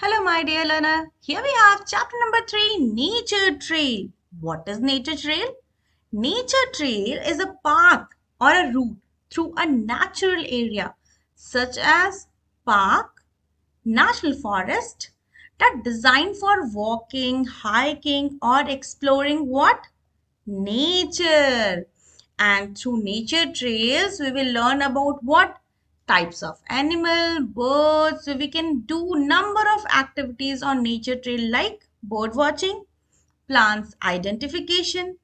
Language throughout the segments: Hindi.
Hello, my dear learner. Here we have chapter number 3, Nature Trail. What is Nature Trail? Nature Trail is a path or a route through a natural area such as park, national forest that designed for walking, hiking or exploring what? Nature. And through nature trails, we will learn about what types of animal, birds. So we can do number of activities on nature trail like bird watching, plants identification,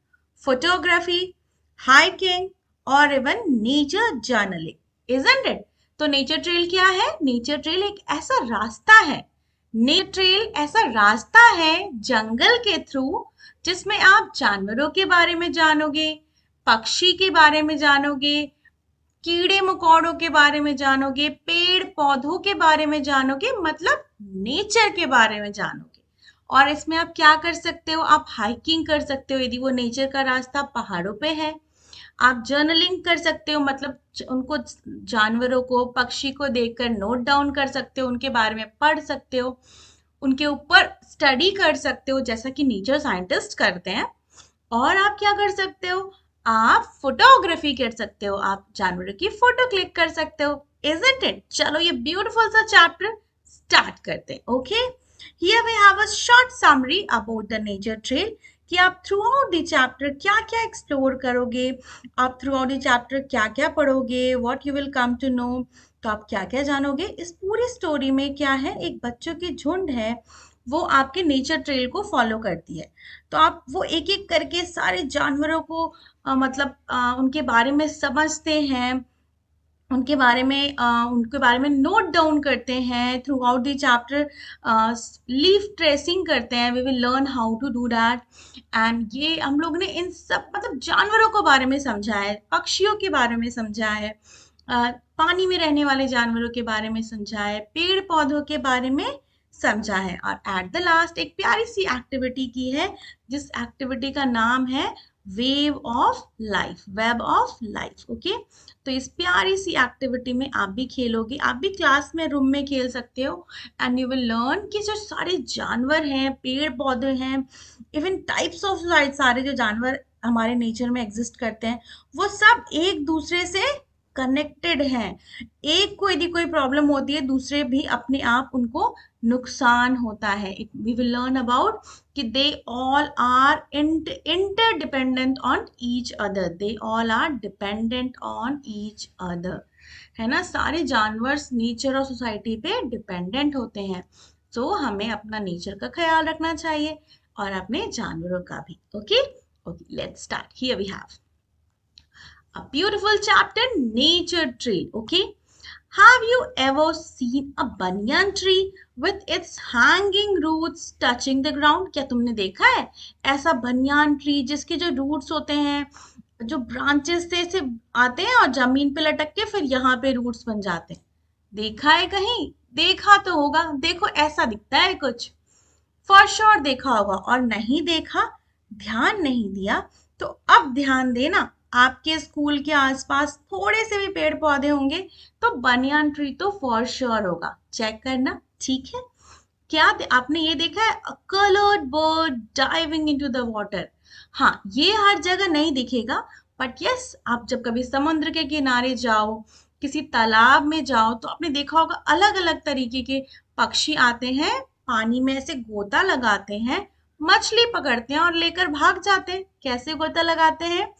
photography, hiking और even nature journaling, isn't it? तो नेचर ट्रेल क्या है? नेचर ट्रेल एक ऐसा रास्ता है, नेचर ट्रेल ऐसा रास्ता है जंगल के थ्रू जिसमें आप जानवरों के बारे में जानोगे, पक्षी के बारे में जानोगे, कीड़े मकोड़ों के बारे में जानोगे, पेड़ पौधों के बारे में जानोगे, मतलब नेचर के बारे में जानोगे। और इसमें आप क्या कर सकते हो? आप हाइकिंग कर सकते हो यदि वो नेचर का रास्ता पहाड़ों पे है। आप जर्नलिंग कर सकते हो, मतलब उनको जानवरों को पक्षी को देखकर नोट डाउन कर सकते हो, उनके बारे में पढ़ सकते हो, उनके ऊपर स्टडी कर सकते हो जैसा कि नेचर साइंटिस्ट करते हैं। और आप क्या कर सकते हो? आप फोटोग्राफी कर सकते हो, आप जानवरों की फोटो क्लिक कर सकते हो, इजंट इट? चलो ये ब्यूटीफुल सा चैप्टर स्टार्ट करते हैं। Okay, here we have a short summary about the nature trail कि आप थ्रू आउट द चैप्टर क्या क्या एक्सप्लोर करोगे, आप थ्रू आउट द चैप्टर क्या क्या पढ़ोगे, what you will come to know. तो आप क्या क्या जानोगे इस पूरी स्टोरी में? क्या है, एक बच्चों की झुंड है, वो आपके नेचर ट्रेल को फॉलो करती है। तो आप वो एक एक करके सारे जानवरों को मतलब उनके बारे में समझते हैं, उनके बारे में नोट डाउन करते हैं throughout the chapter, leaf tracing करते हैं। We will learn how to do that. And ये हम लोग ने इन सब मतलब जानवरों के बारे में समझा है, पक्षियों के बारे में समझा है, पानी में रहने वाले जानवरों के बारे में समझा है, पेड़ पौधों के बारे में समझा है, और एट द लास्ट एक प्यारी सी एक्टिविटी की है जिस एक्टिविटी का नाम है wave of life, web of life. Okay, तो इस प्यारी सी एक्टिविटी में आप भी खेलोगे, आप भी क्लास में रूम में खेल सकते हो। एंड यू विल लर्न कि जो सारे जानवर हैं, पेड़ पौधे हैं, इवन टाइप्स ऑफ सारे जो जानवर हमारे नेचर में एग्जिस्ट करते हैं, वो सब एक दूसरे से कनेक्टेड हैं। एक को यदि कोई प्रॉब्लम होती है, दूसरे भी अपने आप उनको नुकसान होता है। वी विल लर्न अबाउट कि they all are interdependent on each other, they all are dependent on each other, है ना? सारे जानवर नेचर और सोसाइटी पे डिपेंडेंट होते हैं। सो हमें अपना नेचर का ख्याल रखना चाहिए और अपने जानवरों का भी। Okay okay, let's start. Here we have a beautiful chapter, nature tree. Okay, have you ever seen a banyan tree with its hanging roots touching the ground? क्या तुमने देखा है ऐसा बनियान ट्री जिसके जो रूट्स होते हैं, जो ब्रांचेस से आते हैं और जमीन पे लटक के फिर यहाँ पे रूट्स बन जाते हैं? देखा है कहीं? देखा तो होगा। देखो ऐसा दिखता है कुछ, फॉर श्योर देखा होगा। और नहीं देखा, ध्यान नहीं दिया, तो अब ध्यान देना। आपके स्कूल के आसपास थोड़े से भी पेड़ पौधे होंगे तो बनियान ट्री तो फॉर श्योर होगा, चेक करना। ठीक है, क्या आपने ये देखा है अ coloured bird diving into the water? हाँ, ये हर जगह नहीं दिखेगा, बट यस, आप जब कभी समुद्र के किनारे जाओ, किसी तालाब में जाओ, तो आपने देखा होगा अलग अलग तरीके के पक्षी आते हैं, पानी में ऐसे गोता लगाते हैं, मछली पकड़ते हैं और लेकर भाग जाते हैं। कैसे गोता लगाते हैं?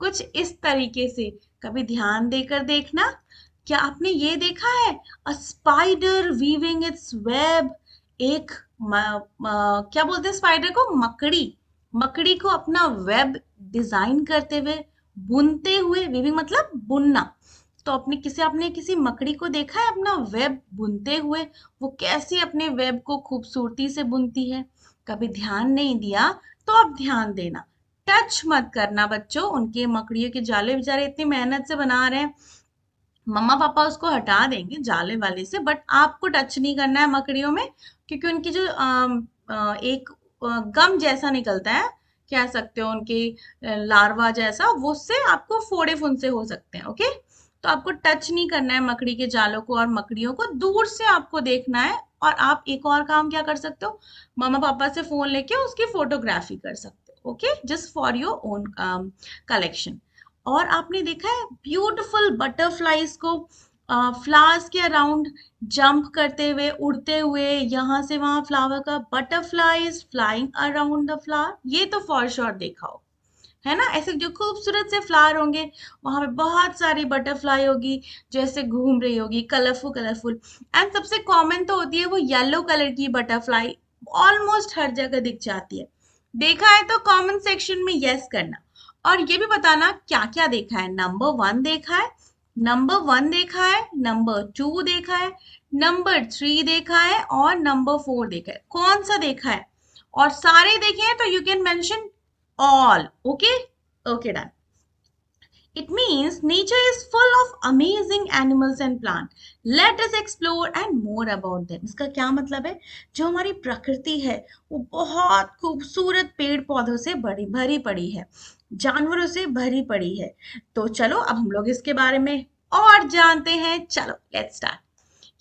कुछ इस तरीके से। कभी ध्यान देकर देखना। क्या आपने ये देखा है a spider weaving it's web? एक क्या बोलते हैं स्पाइडर को? मकड़ी। मकड़ी को अपना वेब डिजाइन करते हुए, बुनते हुए, वीविंग मतलब बुनना। तो आपने किसी मकड़ी को देखा है अपना वेब बुनते हुए? वो कैसे अपने वेब को खूबसूरती से बुनती है। कभी ध्यान नहीं दिया तो अब ध्यान देना। टच मत करना बच्चों, उनके मकड़ियों के जाले बेचारे इतनी मेहनत से बना रहे हैं, मम्मा पापा उसको हटा देंगे जाले वाले से, बट आपको टच नहीं करना है मकड़ियों में, क्योंकि उनकी जो एक गम जैसा निकलता है, कह सकते हो उनके लार्वा जैसा, वो उससे आपको फोड़े फुंसे हो सकते हैं। ओके, तो आपको टच नहीं करना है मकड़ी के जालों को, और मकड़ियों को दूर से आपको देखना है, और आप एक और काम क्या कर सकते हो, मम्मा पापा से फोन लेके उसकी फोटोग्राफी कर सकते हो, okay, just for your own collection. और आपने देखा है ब्यूटीफुल बटरफ्लाईज को फ्लावर्स के अराउंड जंप करते हुए, उड़ते हुए, यहाँ से वहां फ्लावर का, butterflies flying around the flower, ये तो फॉर श्योर देखा हो, है ना। ऐसे जो खूबसूरत से फ्लावर होंगे, वहां पे बहुत सारी बटरफ्लाई होगी जो ऐसे घूम रही होगी, कलरफुल कलरफुल। एंड सबसे कॉमन तो होती है वो येलो कलर की बटरफ्लाई, ऑलमोस्ट हर जगह दिख जाती है। देखा है तो कमेंट सेक्शन में यस करना, और ये भी बताना क्या क्या देखा है। नंबर वन देखा है, नंबर वन देखा है, नंबर टू देखा है, नंबर थ्री देखा है, और नंबर फोर देखा है, कौन सा देखा है। और सारे देखे हैं तो you can mention all. Okay, okay, done. It means nature is full of amazing animals and plants. Let us explore and more about them. इसका क्या मतलब है, जो हमारी प्रकृति है वो बहुत खूबसूरत पेड़ पौधों से बड़ी भरी पड़ी है, जानवरों से भरी पड़ी है। तो चलो अब हम लोग इसके बारे में और जानते हैं। चलो let's start.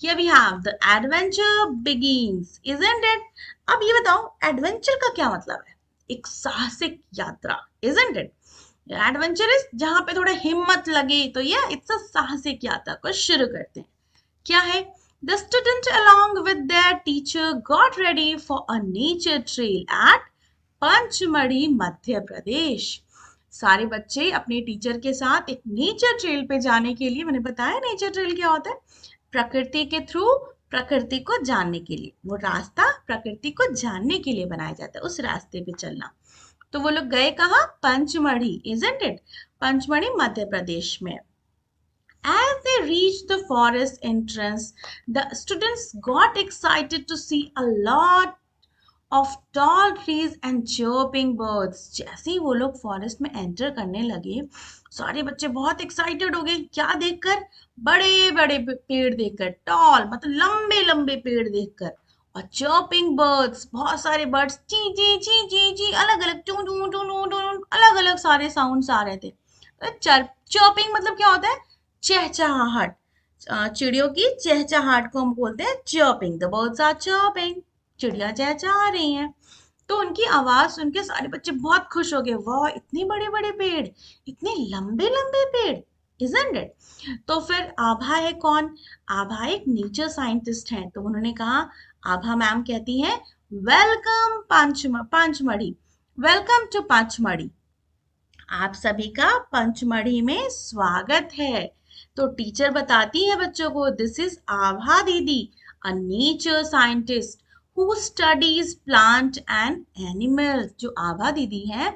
Here we have the adventure begins, isn't it? अब ये बताओ एडवेंचर का क्या मतलब है। एक साहसिक यात्रा, isn't it? एडवेंचरस जहां पे थोड़ा हिम्मत लगे, तो ये इट्स अ साहसिक यात्रा को शुरू करते हैं। क्या है, the student along with their teacher got ready for a nature trail at Pachmarhi Madhya Pradesh. सारे बच्चे अपने टीचर के साथ एक नेचर ट्रेल पे जाने के लिए, मैंने बताया नेचर ट्रेल क्या होता है, प्रकृति के थ्रू प्रकृति को जानने के लिए, वो रास्ता प्रकृति को जानने के लिए बनाया जाता है, उस रास्ते पे चलना। तो वो लोग गए कहाँ, पंचमढ़ी, इजंट इट, पंचमढ़ी मध्य प्रदेश में। As they reached the forest entrance, the students got excited to see a lot of tall trees and chirping birds. जैसे ही वो लोग फॉरेस्ट में एंटर करने लगे, सारे बच्चे बहुत एक्साइटेड हो गए। क्या देखकर, बड़े बड़े पेड़ देखकर, टॉल मतलब लंबे लंबे पेड़ देखकर, और चर्पिंग बर्ड्स, बहुत सारे बर्ड्स ची ची ची ची ची, अलग अलग टू टू टू टू टू, अलग अलग सारे साउंड्स आ रहे थे। चर्पिंग मतलब क्या होता है, चहचहाहट, चिड़ियों की चहचहाहट को हम बोलते हैं chirping. The birds are chirping, चिड़िया चहचहा रही हैं। तो उनकी आवाज सुन के सारे बच्चे बहुत खुश हो गए, वाह इतने बड़े बड़े पेड़, इतने लंबे लंबे पेड़, इजंट इट। तो फिर आभा है कौन, आभा एक नेचर साइंटिस्ट है, तो उन्होंने कहा, आभा मैम कहती हैं, welcome Pachmarhi, welcome to Pachmarhi, आप सभी का पंचमढ़ी में स्वागत है। तो टीचर बताती है बच्चों को, दिस इज आभा दीदी, a nature scientist who studies plant and animals. जो आभा दीदी है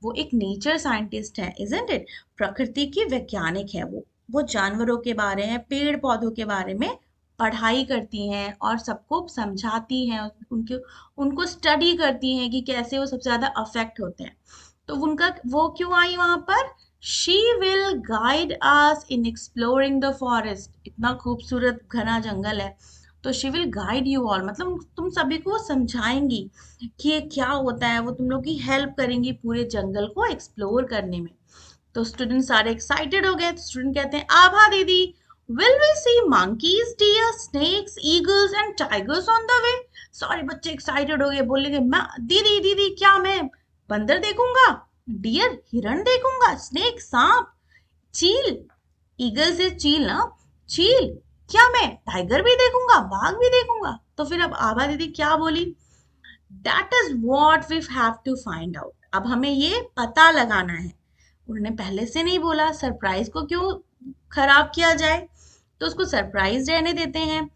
वो एक नेचर साइंटिस्ट है, इजंट इट, प्रकृति की वैज्ञानिक है। वो जानवरों के बारे में, पेड़ पौधों के बारे में पढ़ाई करती हैं और सबको समझाती हैं, उनके उनको स्टडी करती हैं कि कैसे वो सबसे ज्यादा अफेक्ट होते हैं। तो उनका वो क्यों आई वहां पर, she will guide us in exploring the forest. इतना खूबसूरत घना जंगल है, तो she will guide you all, मतलब तुम सभी को समझाएंगी कि ये क्या होता है, वो तुम लोग की हेल्प करेंगी पूरे जंगल को एक्सप्लोर करने में। तो स्टूडेंट सारे एक्साइटेड हो गए। स्टूडेंट कहते हैं, आभा दीदी, will we see monkeys, deer, snakes, eagles and tigers on the way? सारे बच्चे एक्साइटेड हो गए, बोलेंगे, मैं दीदी दीदी क्या मैं बंदर देखूंगा, डियर हिरण देखूंगा, स्नेक सांप, चील, ईगल से चील ना, चील, क्या मैं टाइगर भी देखूंगा, बाघ भी देखूंगा। तो फिर अब आभा दीदी क्या बोली, that is what we have to find out, अब हमें ये पता लगाना है। उन्होंने पहले से नहीं बोला, सरप्राइज को क्यों खराब किया जाए, तो उसको सरप्राइज रहने देते हैं।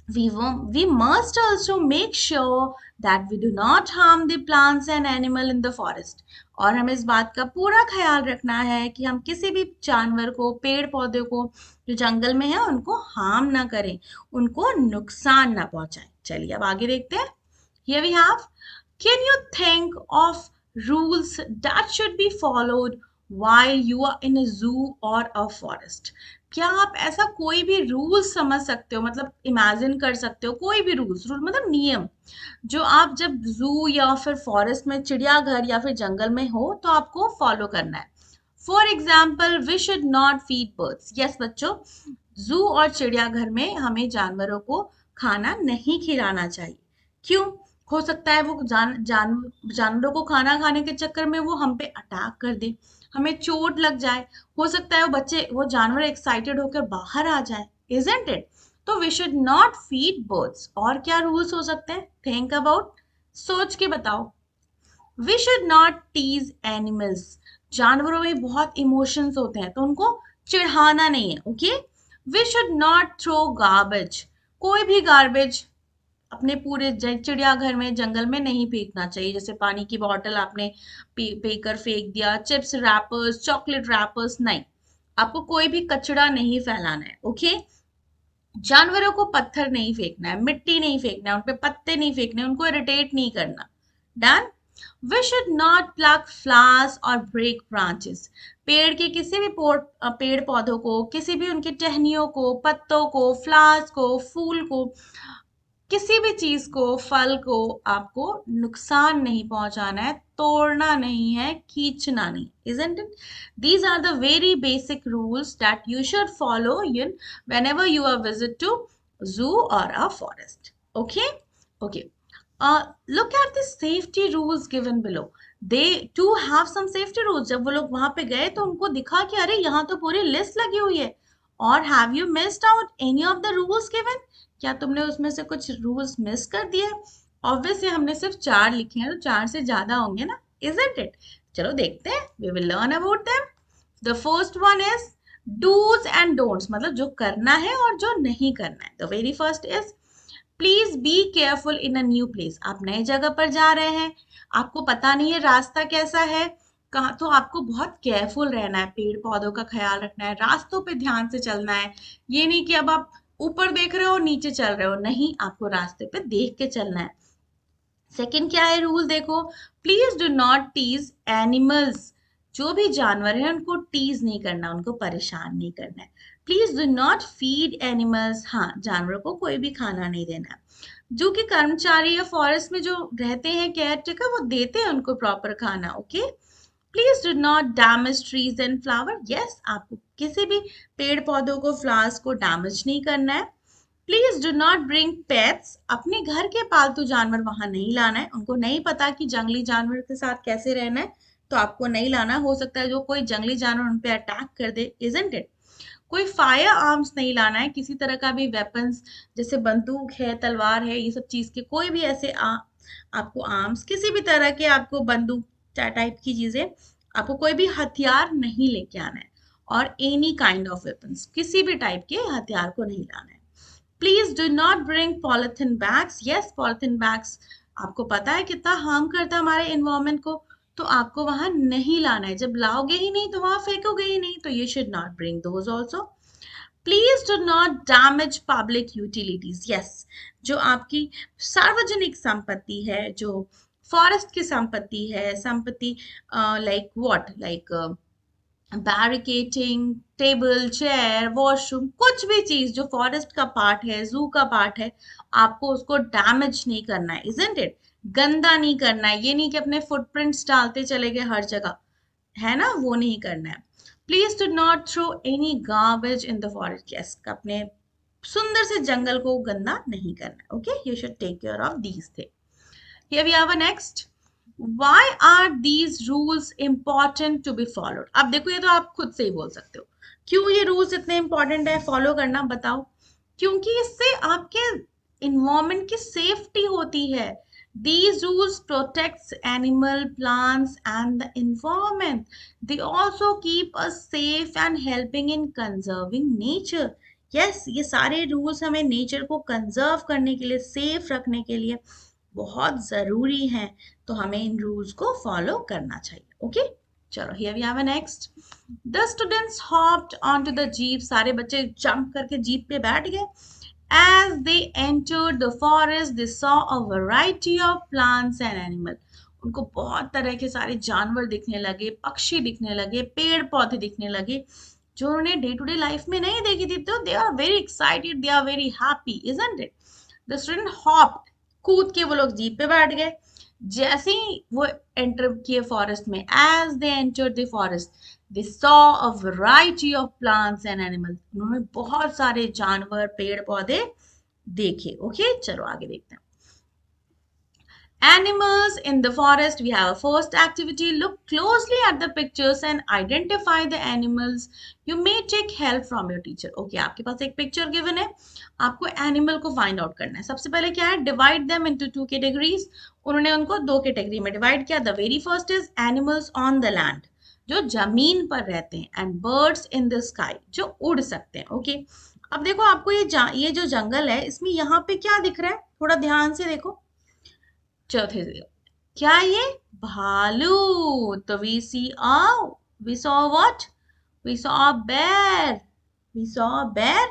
We must also make sure that we do not harm the plants and animal in the forest. और हमें इस बात का पूरा ख्याल रखना है कि हम किसी भी जानवर को, पेड़ पौधे को जो जंगल में है उनको हार्म ना करें, उनको नुकसान ना पहुंचाएं। चलिए अब आगे देखते हैं। Here we have, can you think of rules that should be followed while you are in a zoo or a forest? क्या आप ऐसा कोई भी रूल समझ सकते हो, मतलब इमेजिन कर सकते हो कोई भी रूल्स, रूल मतलब नियम, जो आप जब जू या फिर फॉरेस्ट में, चिड़ियाघर या फिर जंगल में हो तो आपको फॉलो करना है। For example, we should not feed birds. Yes बच्चों, जू और चिड़ियाघर में हमें जानवरों को खाना नहीं खिलाना चाहिए। क्यों? हो सकता है वो जानवरों को खाना खाने के चक्कर में वो हम पे अटैक कर दे, हमें चोट लग जाए। हो सकता है वो जानवर एक्साइटेड होकर बाहर आ जाए, इजंट इट? तो we should not feed birds. और क्या रूल्स हो सकते हैं? थिंक अबाउट, सोच के बताओ। We should not tease animals. जानवरों में बहुत इमोशंस होते हैं, तो उनको चिढ़ाना नहीं है, okay? We should not throw garbage. कोई भी गार्बेज अपने पूरे चिड़ियाघर में, जंगल में नहीं फेंकना चाहिए। जैसे पानी की बॉटल आपने पीकर फेंक दिया, चिप्स रैपर्स, चॉकलेट रैपर्स, नहीं। आपको कोई भी कचरा नहीं फैलाना है, ओके? जानवरों को पत्थर नहीं फेंकना है, मिट्टी नहीं फेंकना है, उन पे पत्ते नहीं फेंकने, उनको इरिटेट नहीं करना। Done. We should not pluck flowers और ब्रेक ब्रांचेस। पेड़ के किसी भी पेड़ पौधों को, किसी भी उनकी टहनियों को, पत्तों को, फ्लावर्स को, फूल को, किसी भी चीज को, फल को आपको नुकसान नहीं पहुंचाना है, तोड़ना नहीं है, खींचना नहीं, isn't it? These are the very basic rules that you should follow whenever you are visit to zoo or a forest. Okay? Okay. Look at the safety rules given below. They too have some safety rules. जब वो लोग वहां पे गए तो उनको दिखा कि अरे यहाँ तो पूरी लिस्ट लगी हुई है। और have you missed out any of the rules given? क्या तुमने उसमें से कुछ रूल्स मिस कर दिए? ऑब्वियसली हमने सिर्फ 4 लिखे हैं, तो 4 से ज्यादा होंगे ना, इजंट इट? चलो देखते हैं, we will learn about them. The first one is dos and don'ts, मतलब जो करना है और जो नहीं करना है। The very first is please be careful in a new place. आप नए जगह पर जा रहे हैं, आपको पता नहीं है रास्ता कैसा है, कहाँ, तो आपको बहुत केयरफुल रहना है, पेड़ पौधों का ख्याल रखना है, रास्तों पे ध्यान से चलना है। ये नहीं कि अब आप ऊपर देख रहे हो नीचे चल रहे हो, नहीं, आपको रास्ते पे देख के चलना है। सेकंड क्या है रूल? देखो, please do not tease animals. जो भी जानवर है उनको टीज नहीं करना, उनको परेशान नहीं करना है। Please do not feed animals. हाँ, जानवरों को कोई भी खाना नहीं देना है। जो कि कर्मचारी या फॉरेस्ट में जो रहते हैं, केयर टेकर, वो देते हैं उनको प्रॉपर खाना, okay? Please do not damage trees and flower. Yes, आपको किसी भी पेड़ पौधों को, फ्लावर्स को डैमेज नहीं करना है। Please do not bring pets. अपने घर के पालतू जानवर वहां नहीं लाना है, उनको नहीं पता कि जंगली जानवर के साथ कैसे रहना है, तो आपको नहीं लाना। हो सकता है जो कोई जंगली जानवर उन पे अटैक कर दे, इजंट इट? कोई फायर आर्म्स नहीं लाना है, किसी तरह का भी वेपन्स, जैसे बंदूक है, तलवार है, ये सब चीज के कोई भी ऐसे आपको आर्म्स, किसी भी तरह के, आपको बंदूक टाइप की चीजें, आपको कोई भी हथियार नहीं लेके आना है। और एनी काइंड ऑफ वेपन्स, किसी भी टाइप के हथियार को नहीं लाना है। Please do not bring polythene bags. Yes, polythene bags आपको पता है कितना हार्म करता है हमारे एनवायरमेंट को, तो आपको वहां नहीं लाना है। जब लाओगे ही नहीं तो वहां फेंकोगे ही नहीं, तो you should not bring those also. Please do not damage public utilities. Yes, जो आपकी सार्वजनिक संपत्ति है, जो फॉरेस्ट की संपत्ति है, संपत्ति like what, like barricading, table, chair, washroom, कुछ भी चीज जो फॉरेस्ट का पार्ट है, जू का पार्ट है, आपको उसको डैमेज नहीं करना है, इजंट इट? गंदा नहीं करना है। ये नहीं कि अपने फुटप्रिंट्स डालते चले गए हर जगह, है ना, वो नहीं करना है। Please do not throw any garbage in the forest. Yes, अपने सुंदर से जंगल को गंदा नहीं करना है, okay? You should take care of these things. Here we have a next. Why are these rules important to be followed? अब देखो, ये तो आप खुद से ही बोल सकते हो, क्यों ये रूल्स इतने इंपॉर्टेंट है फॉलो करना, बताओ। क्योंकि इससे आपके इन्वायरमेंट की सेफ्टी होती है। These rules protects animal, plants and the environment. They also keep us safe and helping in conserving nature. Yes, ये सारे रूल्स हमें नेचर को कंजर्व करने के लिए, सेफ रखने के लिए बहुत जरूरी हैं, तो हमें इन रूल्स को फॉलो करना चाहिए, ओके? चलो, here we have a next. The students hopped onto the jeep. सारे बच्चे जंप करके जीप पे बैठ गए। As they entered the forest they saw a variety of plants and animal. उनको बहुत तरह के सारे जानवर दिखने लगे, पक्षी दिखने लगे, पेड़ पौधे दिखने लगे, जो उन्हें डे टू डे लाइफ में नहीं देखी थी। तो they are very excited, they are very happy, isn't it? The student hopped, कूद के वो लोग जीप पे बैठ गए। जैसे ही वो एंटर किए फॉरेस्ट में, as they enter the forest they saw a variety of plants and animals. उन्होंने बहुत सारे जानवर, पेड़ पौधे देखे। ओके, चलो आगे देखते हैं। Animals in the forest, we have a first activity. Look closely at the pictures and identify the animals. You may take help from your teacher. Okay, आपके पास एक picture given है, आपको animal को find out करना है। सबसे पहले क्या है, divide them into two categories. उन्होंने उनको दो category में divide किया। The very first is animals on the land, जो जमीन पर रहते हैं, and birds in the sky, जो उड़ सकते हैं। Okay, अब देखो आपको ये जो जंगल है, इसमें यहाँ पे क्या दिख रहा है, थोड़ा ध्यान से देखो। चौथे से क्या ये भालू, तो we saw what, we saw bear, we saw bear.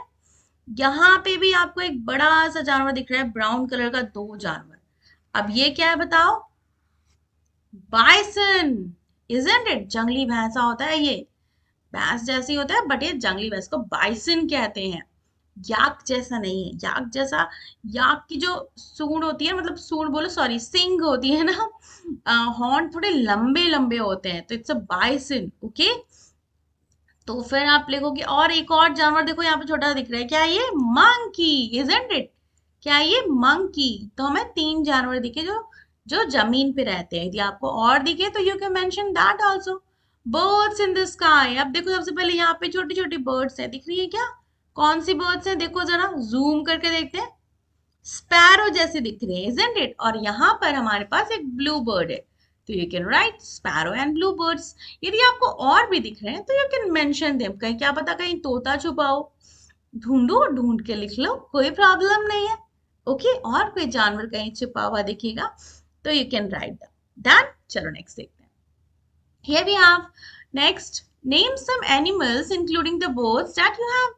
यहाँ पे भी आपको एक बड़ा सा जानवर दिख रहा है, ब्राउन कलर का, दो जानवर। अब ये क्या है बताओ, बाइसन, इजंट इट, जंगली भैंसा होता है ये, भैंस जैसी होता है बट ये जंगली भैंस को बाइसन कहते हैं। याक जैसा नहीं है, याक जैसा, याक की जो सूंड होती है, मतलब सूंड बोलो सॉरी, सिंग होती है ना, हॉर्न थोड़े लंबे लंबे होते हैं, तो इट्स अ बाइसन। ओके, तो फिर आप लिखोगे, और एक और जानवर देखो यहाँ पे छोटा दिख रहा है, क्या ये, मंकी, इजंट इट, क्या ये मंकी। तो हमें तीन जानवर दिखे जो जो जमीन पे रहते हैं। यदि आपको और दिखे तो you can mention that also. Birds in the sky, अब देखो सबसे पहले यहाँ पे छोटी छोटी बर्ड्स है, दिख रही है क्या, कौन सी बर्ड्स है, देखो जरा जूम करके देखते हैं, स्पैरो जैसे दिख रहे हैं, इजंट इट। और यहाँ पर हमारे पास एक ब्लू बर्ड है, तो you can right sparrow and blue birds. यदि आपको और भी दिख रहे हैं तो यू कैन मेंशन देम, कहीं क्या पता कहीं तोता छुपा हो, ढूंढो, ढूंढ के लिख लो, कोई प्रॉब्लम नहीं है। ओके, और कोई जानवर कहीं छुपा हुआ दिखेगा तो यू कैन राइट डन। चलो नेक्स्ट देखते हैं। Here we have next, name some animals including the birds that you have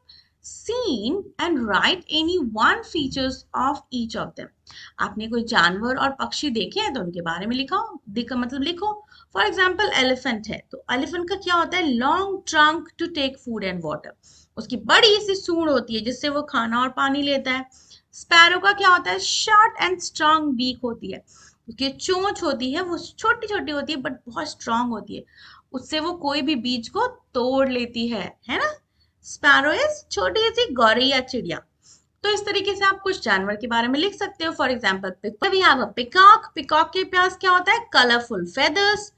seen and write any one features of each of them. आपने कोई जानवर और पक्षी देखे हैं तो उनके बारे में लिखो, मतलब लिखो। फॉर एग्जाम्पल एलिफेंट है, तो एलिफेंट का क्या होता है, long trunk to take food and water, उसकी बड़ी सी सूंड होती है जिससे वो खाना और पानी लेता है। स्पैरो का क्या होता है, शॉर्ट एंड स्ट्रांग बीक होती है, उसकी चोंच होती है, वो छोटी छोटी होती है बट बहुत स्ट्रांग होती है, उससे वो कोई भी बीज को तोड़ लेती है ना। स्पैरो इज छोटी सी गौरैया चिड़िया। तो इस तरीके से आप कुछ जानवर के बारे में लिख सकते हो। For example we have a peacock, peacock के पास क्या होता है, कलरफुल फेदर्स।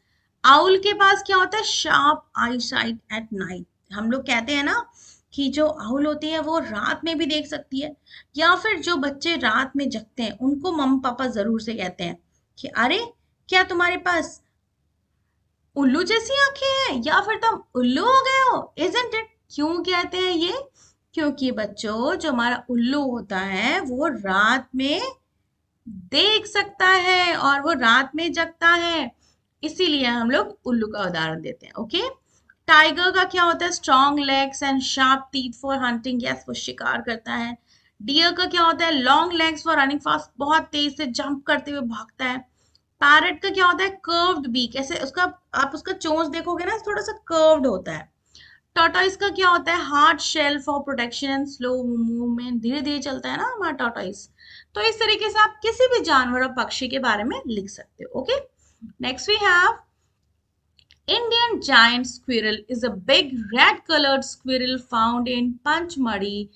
आउल के पास क्या होता है, sharp I site at night. हम लोग कहते हैं ना कि जो आउल होती है वो रात में भी देख सकती है, या फिर जो बच्चे रात में जगते हैं उनको मम्मी पापा जरूर से कहते हैं कि अरे क्या तुम्हारे पास उल्लू जैसी आंखें हैं, या फिर तुम उल्लू हो गए हो, इजंट इट। क्यों कहते हैं ये, क्योंकि बच्चों जो हमारा उल्लू होता है वो रात में देख सकता है और वो रात में जगता है, इसीलिए हम लोग उल्लू का उदाहरण देते हैं। ओके, टाइगर का क्या होता है, strong legs and sharp teeth for hunting, yes वो शिकार करता है। डियर का क्या होता है, long legs for running fast, बहुत तेज से जंप करते हुए भागता है। पैरट का क्या होता है, कर्व्ड बीक, ऐसे उसका, आप उसका चोंच देखोगे ना थोड़ा सा कर्व्ड होता है। टॉर्टोइस का क्या होता है, hard shell for protection and slow movement, धीरे धीरे चलता है ना हमारा टॉर्टोइस। तो इस तरीके से आप किसी भी जानवर और पक्षी के बारे में लिख सकते हो। Okay, next we have Indian giant squirrel is a big red colored squirrel found in Panchmadi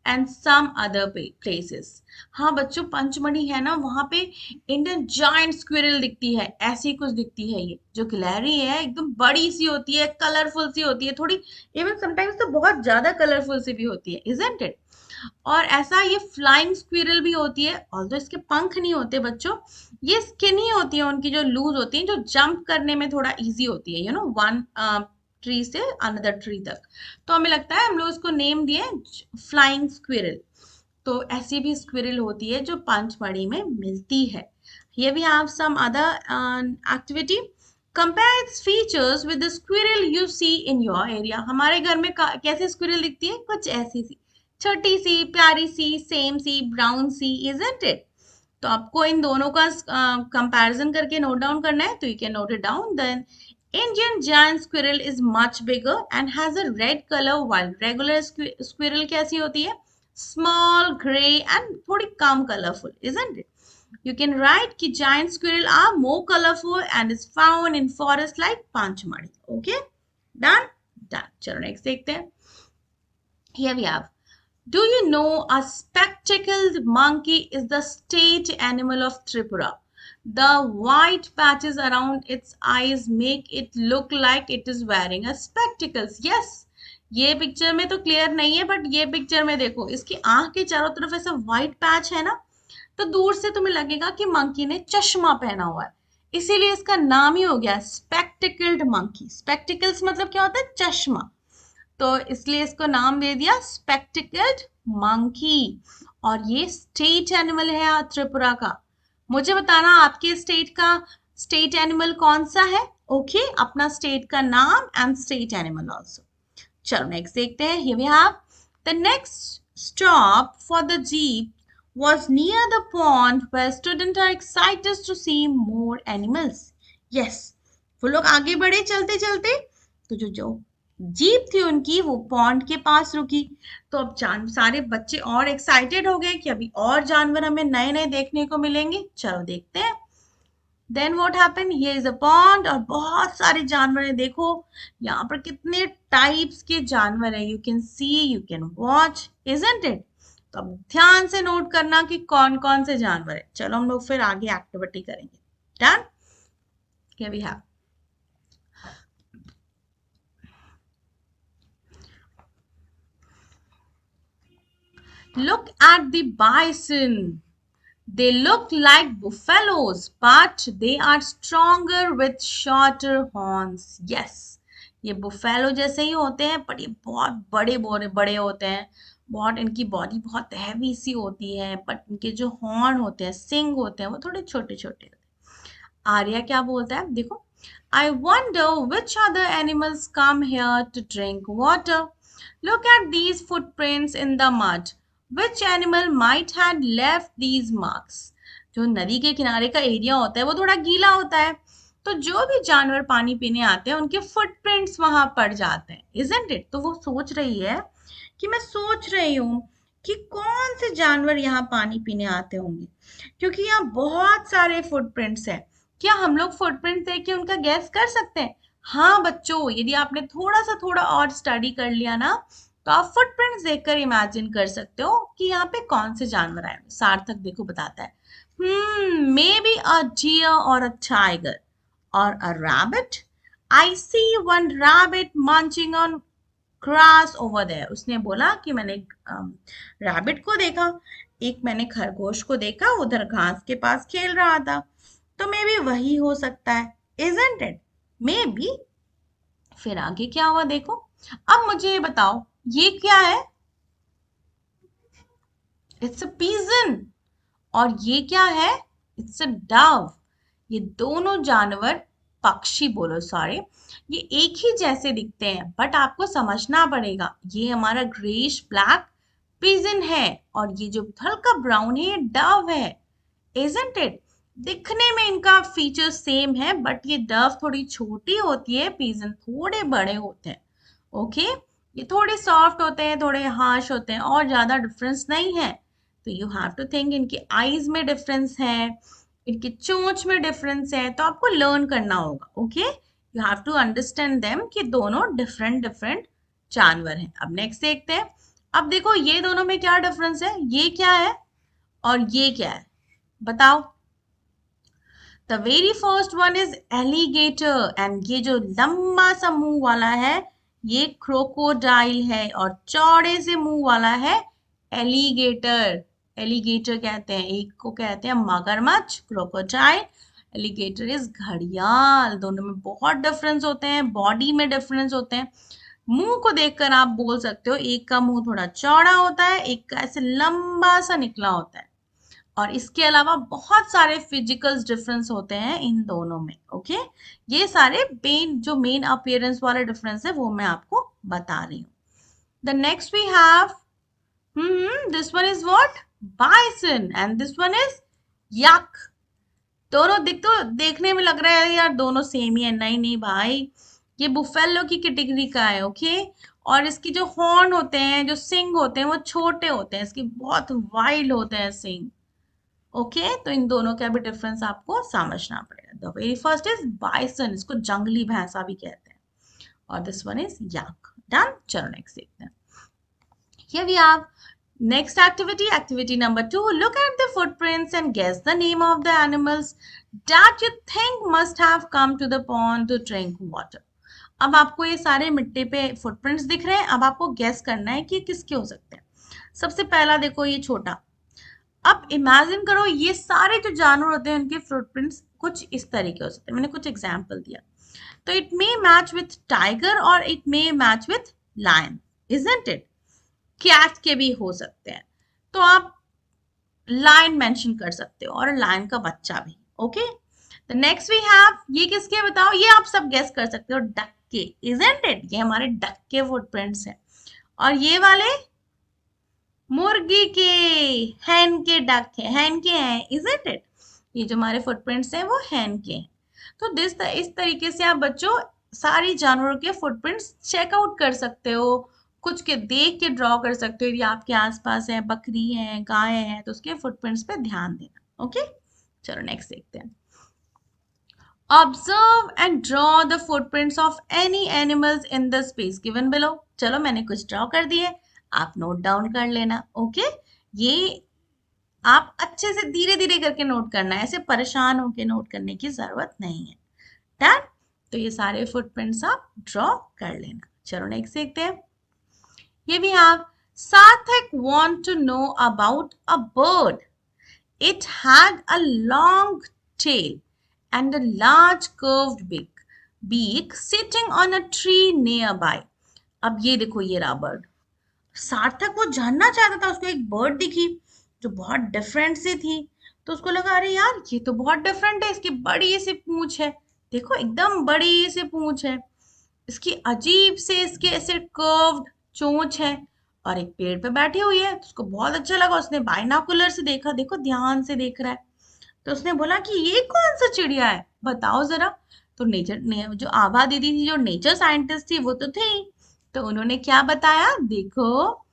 and some other places. हाँ बच्चों, पंचमढ़ी है ना, वहां पे इंडियन जायंट स्क्विरल दिखती है, ऐसी कुछ दिखती है, ये जो गिलहरी है एकदम बड़ी सी होती है, कलरफुल सी होती है थोड़ी, इवन समटाइम्स तो बहुत ज्यादा कलरफुल सी भी होती है, इजंट इट। और ऐसा ये फ्लाइंग स्क्विरल भी होती है, ऑल्दो इसके पंख नहीं होते बच्चों, ये स्किन ही होती है उनकी, जो लूज होती है, जो जंप करने में थोड़ा इजी होती है, वन ट्री से अनदर ट्री तक। तो हमें लगता है हम लोग इसको नेम दिए फ्लाइंग स्क्विरल। तो ऐसी भी स्क्विरल होती है जो पंचमढ़ी में मिलती है। Here we have some other activity. Compare its features with the squirrel you see in your area. हमारे घर में कैसे स्क्विरल दिखती है, कुछ ऐसी सी, छोटी सी, प्यारी सी, सेम सी, ब्राउन सी, isn't it? तो आपको इन दोनों का कंपैरिजन करके नोट डाउन करना है, तो you can note it down. Then Indian giant squirrel is much bigger and has a red color, while regular squirrel कैसी होती है, small, gray and थोड़ी कम colorful, isn't it? You can write कि giant squirrel are more colorful and is found in forest like Panchmadi. Okay, done, done. चलो next देखते हैं। Here we have Do you know a spectacled monkey is the state animal of Tripura? The white patches around its eyes make it look like it is wearing a spectacles. Yes, ये पिक्चर में तो क्लियर नहीं है बट ये पिक्चर में देखो इसकी आंख के चारों तरफ ऐसा व्हाइट पैच है ना, तो दूर से तुम्हें लगेगा कि मंकी ने चश्मा पहना हुआ है, इसीलिए इसका नाम ही हो गया स्पेक्टिकल्ड मंकी। स्पेक्टिकल्स मतलब क्या होता है? चश्मा। तो इसलिए इसको नाम दे दिया स्पेक्टिकल्ड मंकी। और ये स्टेट एनिमल है त्रिपुरा का। मुझे बताना आपके स्टेट का स्टेट एनिमल कौन सा है। ओके अपना स्टेट का नाम एंड स्टेट एनिमल आल्सो। चलो नेक्स्ट देखते हैं। Here we have the next stop for the jeep was near the pond where students are excited to see more animals. Yes, वो लोग आगे बढ़े चलते चलते, तो जो जीप थी उनकी वो पॉन्ड के पास रुकी। तो अब सारे बच्चे और एक्साइटेड हो गए कि अभी और जानवर हमें नए नए देखने को मिलेंगे। चलो देखते हैं। Then what happen, here is a pond और बहुत सारे जानवर हैं। देखो यहाँ पर कितने टाइप्स के जानवर है, you can see, you can watch, isn't it. तो अब ध्यान से नोट करना कि कौन कौन से जानवर है। चलो हम लोग फिर आगे एक्टिविटी करेंगे। Done, here we have look at the bison. They look like buffaloes, but they are stronger with shorter horns. Yes, ये बुफेलो जैसे ही होते हैं पर ये बहुत बड़े बड़े बड़े होते हैं। बहुत इनकी बॉडी बहुत हैवी सी होती है, बट इनके जो हॉर्न होते हैं, सिंग होते हैं, वो थोड़े छोटे छोटे होते हैं। आर्या क्या बोलता है, देखो। I wonder which other animals come here to drink water. Look at these footprints in the mud. Which animal might have left these marks? जो नदी के किनारे का एरिया होता है वो थोड़ा गीला होता है, तो जो भी जानवर पानी पीने आते हैं उनके फुटप्रिंट्स वहां पड़ जाते हैं, इजंट इट। तो वो सोच रही है कि मैं सोच रही हूँ कि कौन से जानवर यहाँ पानी पीने आते होंगे, क्योंकि यहाँ बहुत सारे फुटप्रिंट्स हैं। क्या हम लोग फुटप्रिंट देख के उनका गैस कर सकते हैं? हाँ बच्चों, यदि आपने थोड़ा और स्टडी कर लिया ना, तो आप फुटप्रिंट्स देखकर इमेजिन कर सकते हो कि यहाँ पे कौन से जानवर आए। सार्थक देखो बताता है, मे बी अ डियर और अ टाइगर और a rabbit. I see one rabbit munching on grass over there. उसने बोला कि मैंने रैबिट को देखा, एक मैंने खरगोश को देखा उधर घास के पास खेल रहा था। तो मे बी वही हो सकता है, इजंट इट? May be. फिर आगे क्या हुआ देखो। अब मुझे ये बताओ, ये क्या है? It's a pigeon. और ये क्या है? It's a dove. ये दोनों जानवर, पक्षी बोलो सॉरी, ये एक ही जैसे दिखते हैं, बट आपको समझना पड़ेगा ये हमारा ग्रेइश ब्लैक पिजन है और ये जो हल्का ब्राउन है ये डव है, इजंट इट? दिखने में इनका फीचर सेम है, बट ये डव थोड़ी छोटी होती है, पिजन थोड़े बड़े होते हैं। ओके, ये थोड़े सॉफ्ट होते हैं, थोड़े हार्श होते हैं, और ज्यादा डिफरेंस नहीं है। तो यू हैव टू थिंक इनकी आईज में डिफरेंस है, इनकी चोंच में डिफरेंस है, तो आपको लर्न करना होगा। Okay, you have to understand them कि दोनों डिफरेंट डिफरेंट जानवर हैं। अब नेक्स्ट देखते हैं। अब देखो ये दोनों में क्या डिफरेंस है, ये क्या है और ये क्या है, बताओ। The very first one is alligator, and ये जो लंबा सा मुंह वाला है ये क्रोकोडाइल है, और चौड़े से मुंह वाला है एलिगेटर। एलिगेटर कहते हैं, एक को कहते हैं मगरमच्छ, क्रोकोडाइल। एलिगेटर इज घड़ियाल। दोनों में बहुत डिफरेंस होते हैं, बॉडी में डिफरेंस होते हैं। मुंह को देखकर आप बोल सकते हो एक का मुंह थोड़ा चौड़ा होता है, एक का ऐसे लंबा सा निकला होता है। और इसके अलावा बहुत सारे फिजिकल डिफरेंस होते हैं इन दोनों में। ओके, ये सारे मेन अपीयरेंस वाले डिफरेंस है वो मैं आपको बता रही हूँ। The next we have, this one is what, bison, and this one is yak. दोनों देखने में लग रहा है यार दोनों सेम ही है, नहीं नहीं भाई, ये बुफेलो की कैटेगरी का है। ओके, और इसकी जो हॉर्न होते हैं, जो सिंग होते हैं, वो छोटे होते हैं, इसकी बहुत वाइड होते हैं सिंग। ओके, तो इन दोनों का भी डिफरेंस आपको समझना पड़ेगा। The very first is bison, इसको जंगली भैंसा भी कहते हैं, और this one is yak. Done, चलो नेक्स्ट देखते हैं। Here we have Next activity, activity number 2. Look at the footprints and guess the name of the animals that you think must have come to the pond to drink water. अब आपको ये सारे मिट्टी पे फुटप्रिंट्स दिख रहे हैं, अब आपको गैस करना है कि किसके हो सकते हैं। सबसे पहला देखो ये छोटा, अब इमेजिन करो ये सारे जो जानवर होते हैं उनके फुटप्रिंट्स कुछ इस तरीके हो सकते हैं। मैंने कुछ एग्जांपल दिया, तो it may match with tiger और it may match with lion, isn't it. Cat के भी हो सकते हैं, तो आप लायन मेंशन कर सकते हो और लायन का बच्चा भी। Okay, the next we have, ये किसके बताओ, ये आप सब गेस कर सकते हो, डक के, इजंट इट। ये हमारे डक के फुटप्रिंट्स हैं। और ये वाले मुर्गी के, हैन के, डक है, हैन के हैं, इजंट इट। ये जो हमारे फुटप्रिंट्स हैं वो हैन के हैं। तो इस तरीके से आप बच्चों सारी जानवरों के फुटप्रिंट्स चेकआउट कर सकते हो, कुछ के देख के ड्रॉ कर सकते हो। यदि आपके आसपास है, बकरी है, गाय है, तो उसके फुटप्रिंट्स पे ध्यान देना। ओके, चलो नेक्स्ट देखते हैं। Observe and draw the footprints of any animals in the space given below. चलो मैंने कुछ ड्रॉ कर दिए, आप नोट डाउन कर लेना। ओके, ये आप अच्छे से धीरे धीरे करके नोट करना है, ऐसे परेशान होके नोट करने की जरूरत नहीं है। डन, तो ये सारे फुटप्रिंट्स आप ड्रॉ कर लेना। चलो नेक्स्ट देखते हैं। Here we have Sarthak want to know about a bird. It had a long tail and a large curved beak sitting on a tree nearby. अब ये देखो ये रहा बर्ड। सार्थक वो जानना चाहता था, उसको एक बर्ड दिखी जो बहुत डिफरेंट सी थी, तो उसको लगा अरे यार ये तो बहुत डिफरेंट है, इसकी बड़ी सी पूंछ है, देखो एकदम बड़ी सी पूंछ है, इसकी अजीब से इसके ऐसे कर्व्ड चोंच है और एक पेड़ पे बैठी हुई है। तो उसको बहुत अच्छा लगा, उसने बाइनोकुलर से देखा, देखो ध्यान से देख रहा है। तो उसने बोला कि ये कौन सा चिड़िया है, बताओ जरा। तो जो आभा दीदी थी, जो नेचर साइंटिस्ट थी, वो तो थी, तो उन्होंने क्या बताया, देखो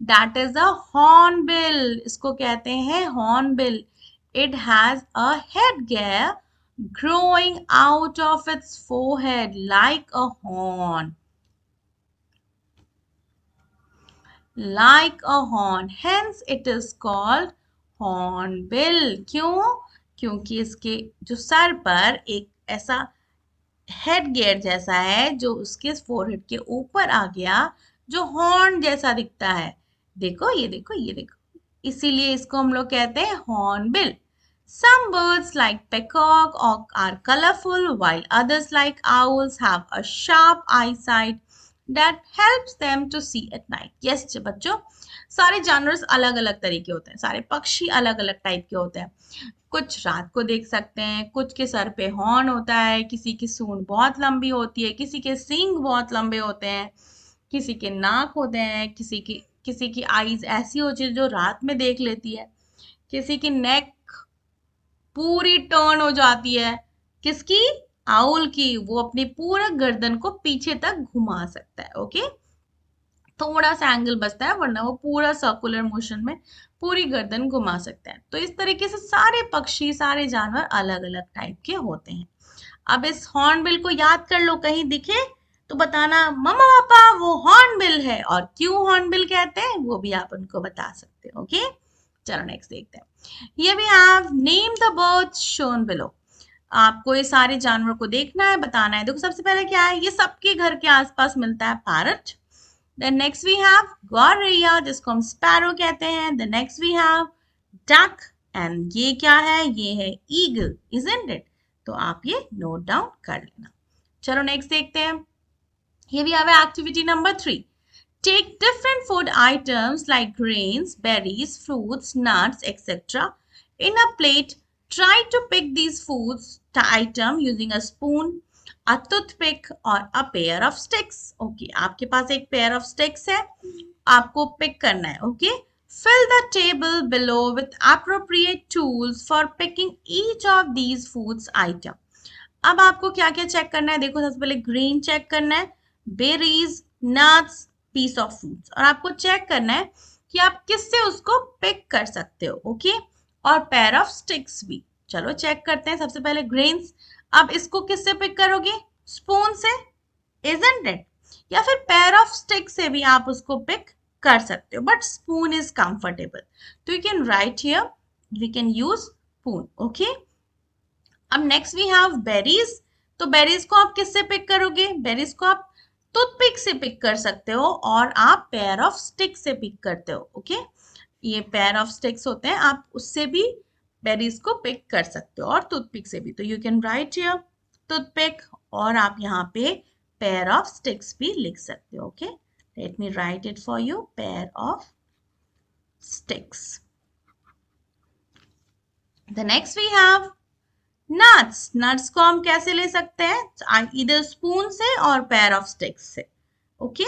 दैट इज अ हॉर्नबिल, इसको कहते हैं hornbill. It has a head gear growing out of its forehead like a horn, like a horn, hence it is called hornbill। क्यों? क्योंकि इसके जो सर पर एक ऐसा हेड गियर जैसा है जो उसके फोरहेड के ऊपर आ गया, जो हॉर्न जैसा दिखता है। देखो ये देखो ये देखो, इसीलिए इसको हम लोग कहते हैं hornbill. Some birds like peacock are colorful, while others like owls have a sharp eyesight that helps them to see at night. Yes बच्चों, सारे जानवर अलग अलग तरीके होते हैं, सारे पक्षी अलग अलग टाइप के होते हैं। कुछ रात को देख सकते हैं, कुछ के सर पे हॉर्न होता है, किसी की सूंड बहुत लंबी होती है, किसी के सींग बहुत लंबे होते हैं, किसी के नाक होते हैं, किसी की आईज ऐसी होती है जो रात में देख लेती है, किसी की नेक पूरी टर्न हो जाती है, किसकी, आउल की, वो अपनी पूरा गर्दन को पीछे तक घुमा सकता है। ओके, थोड़ा सा एंगल बचता है, वरना वो पूरा सर्कुलर मोशन में पूरी गर्दन घुमा सकता है। तो इस तरीके से सारे पक्षी, सारे जानवर अलग अलग टाइप के होते हैं। अब इस हॉर्नबिल को याद कर लो, कहीं दिखे तो बताना मम्मा पापा वो हॉर्नबिल है, और क्यों हॉर्नबिल कहते हैं वो भी आप उनको बता सकते हो। ओके, चलो नेक्स्ट देखते हैं। Here we have name the birds shown below. आपको ये सारे जानवर को देखना है, बताना है। देखो सबसे पहले क्या है, ये सबके घर के आसपास मिलता है, parrot. Then next we have गौरैया, जिसको हम स्पैरो कहते हैं। The next we have duck, and ये क्या है, ये है eagle, isn't it? तो आप ये नोट डाउन कर लेना। चलो नेक्स्ट देखते हैं। Here we have activity number 3. Take different food items like grains, berries, fruits, nuts, etc. in a plate. Try to pick these foods item using a spoon, a toothpick or a pair of sticks. Okay, आपके पास एक pair of sticks है, आपको pick करना है। Okay, fill the table below with appropriate tools for picking each of these foods item. अब आपको क्या क्या चेक करना है, देखो सबसे पहले ग्रीन चेक करना है, berries, nuts, piece of fruits, और आपको चेक करना है कि आप किससे उसको पिक कर सकते हो। ओके, और पेयर ऑफ स्टिक्स भी। चलो चेक करते हैं। सबसे पहले ग्रेन्स, अब इसको किससे पिक करोगे, स्पून से, इजंट इट, या फिर पेयर ऑफ स्टिक से भी आप उसको पिक कर सकते हो, बट स्पून इज कंफर्टेबल, तो you can write here we can use spoon. Okay, अब नेक्स्ट वी हैव बेरीज. तो बेरीज को आप किससे पिक करोगे? बेरीज को आप टूथपिक से पिक कर सकते हो और आप पेयर ऑफ स्टिक से पिक करते हो. ओके, ये पेयर ऑफ स्टिक्स होते हैं, आप उससे भी बेरीज को पिक कर सकते हो और टूथपिक से भी. तो you can write here toothpick, और आप यहाँ पे पेयर ऑफ स्टिक्स भी लिख सकते हो. Okay, let me write it for you, pair of sticks. The next we have nuts. Nuts को हम कैसे ले सकते हैं? इधर स्पून से और पेयर ऑफ स्टिक्स से. ओके,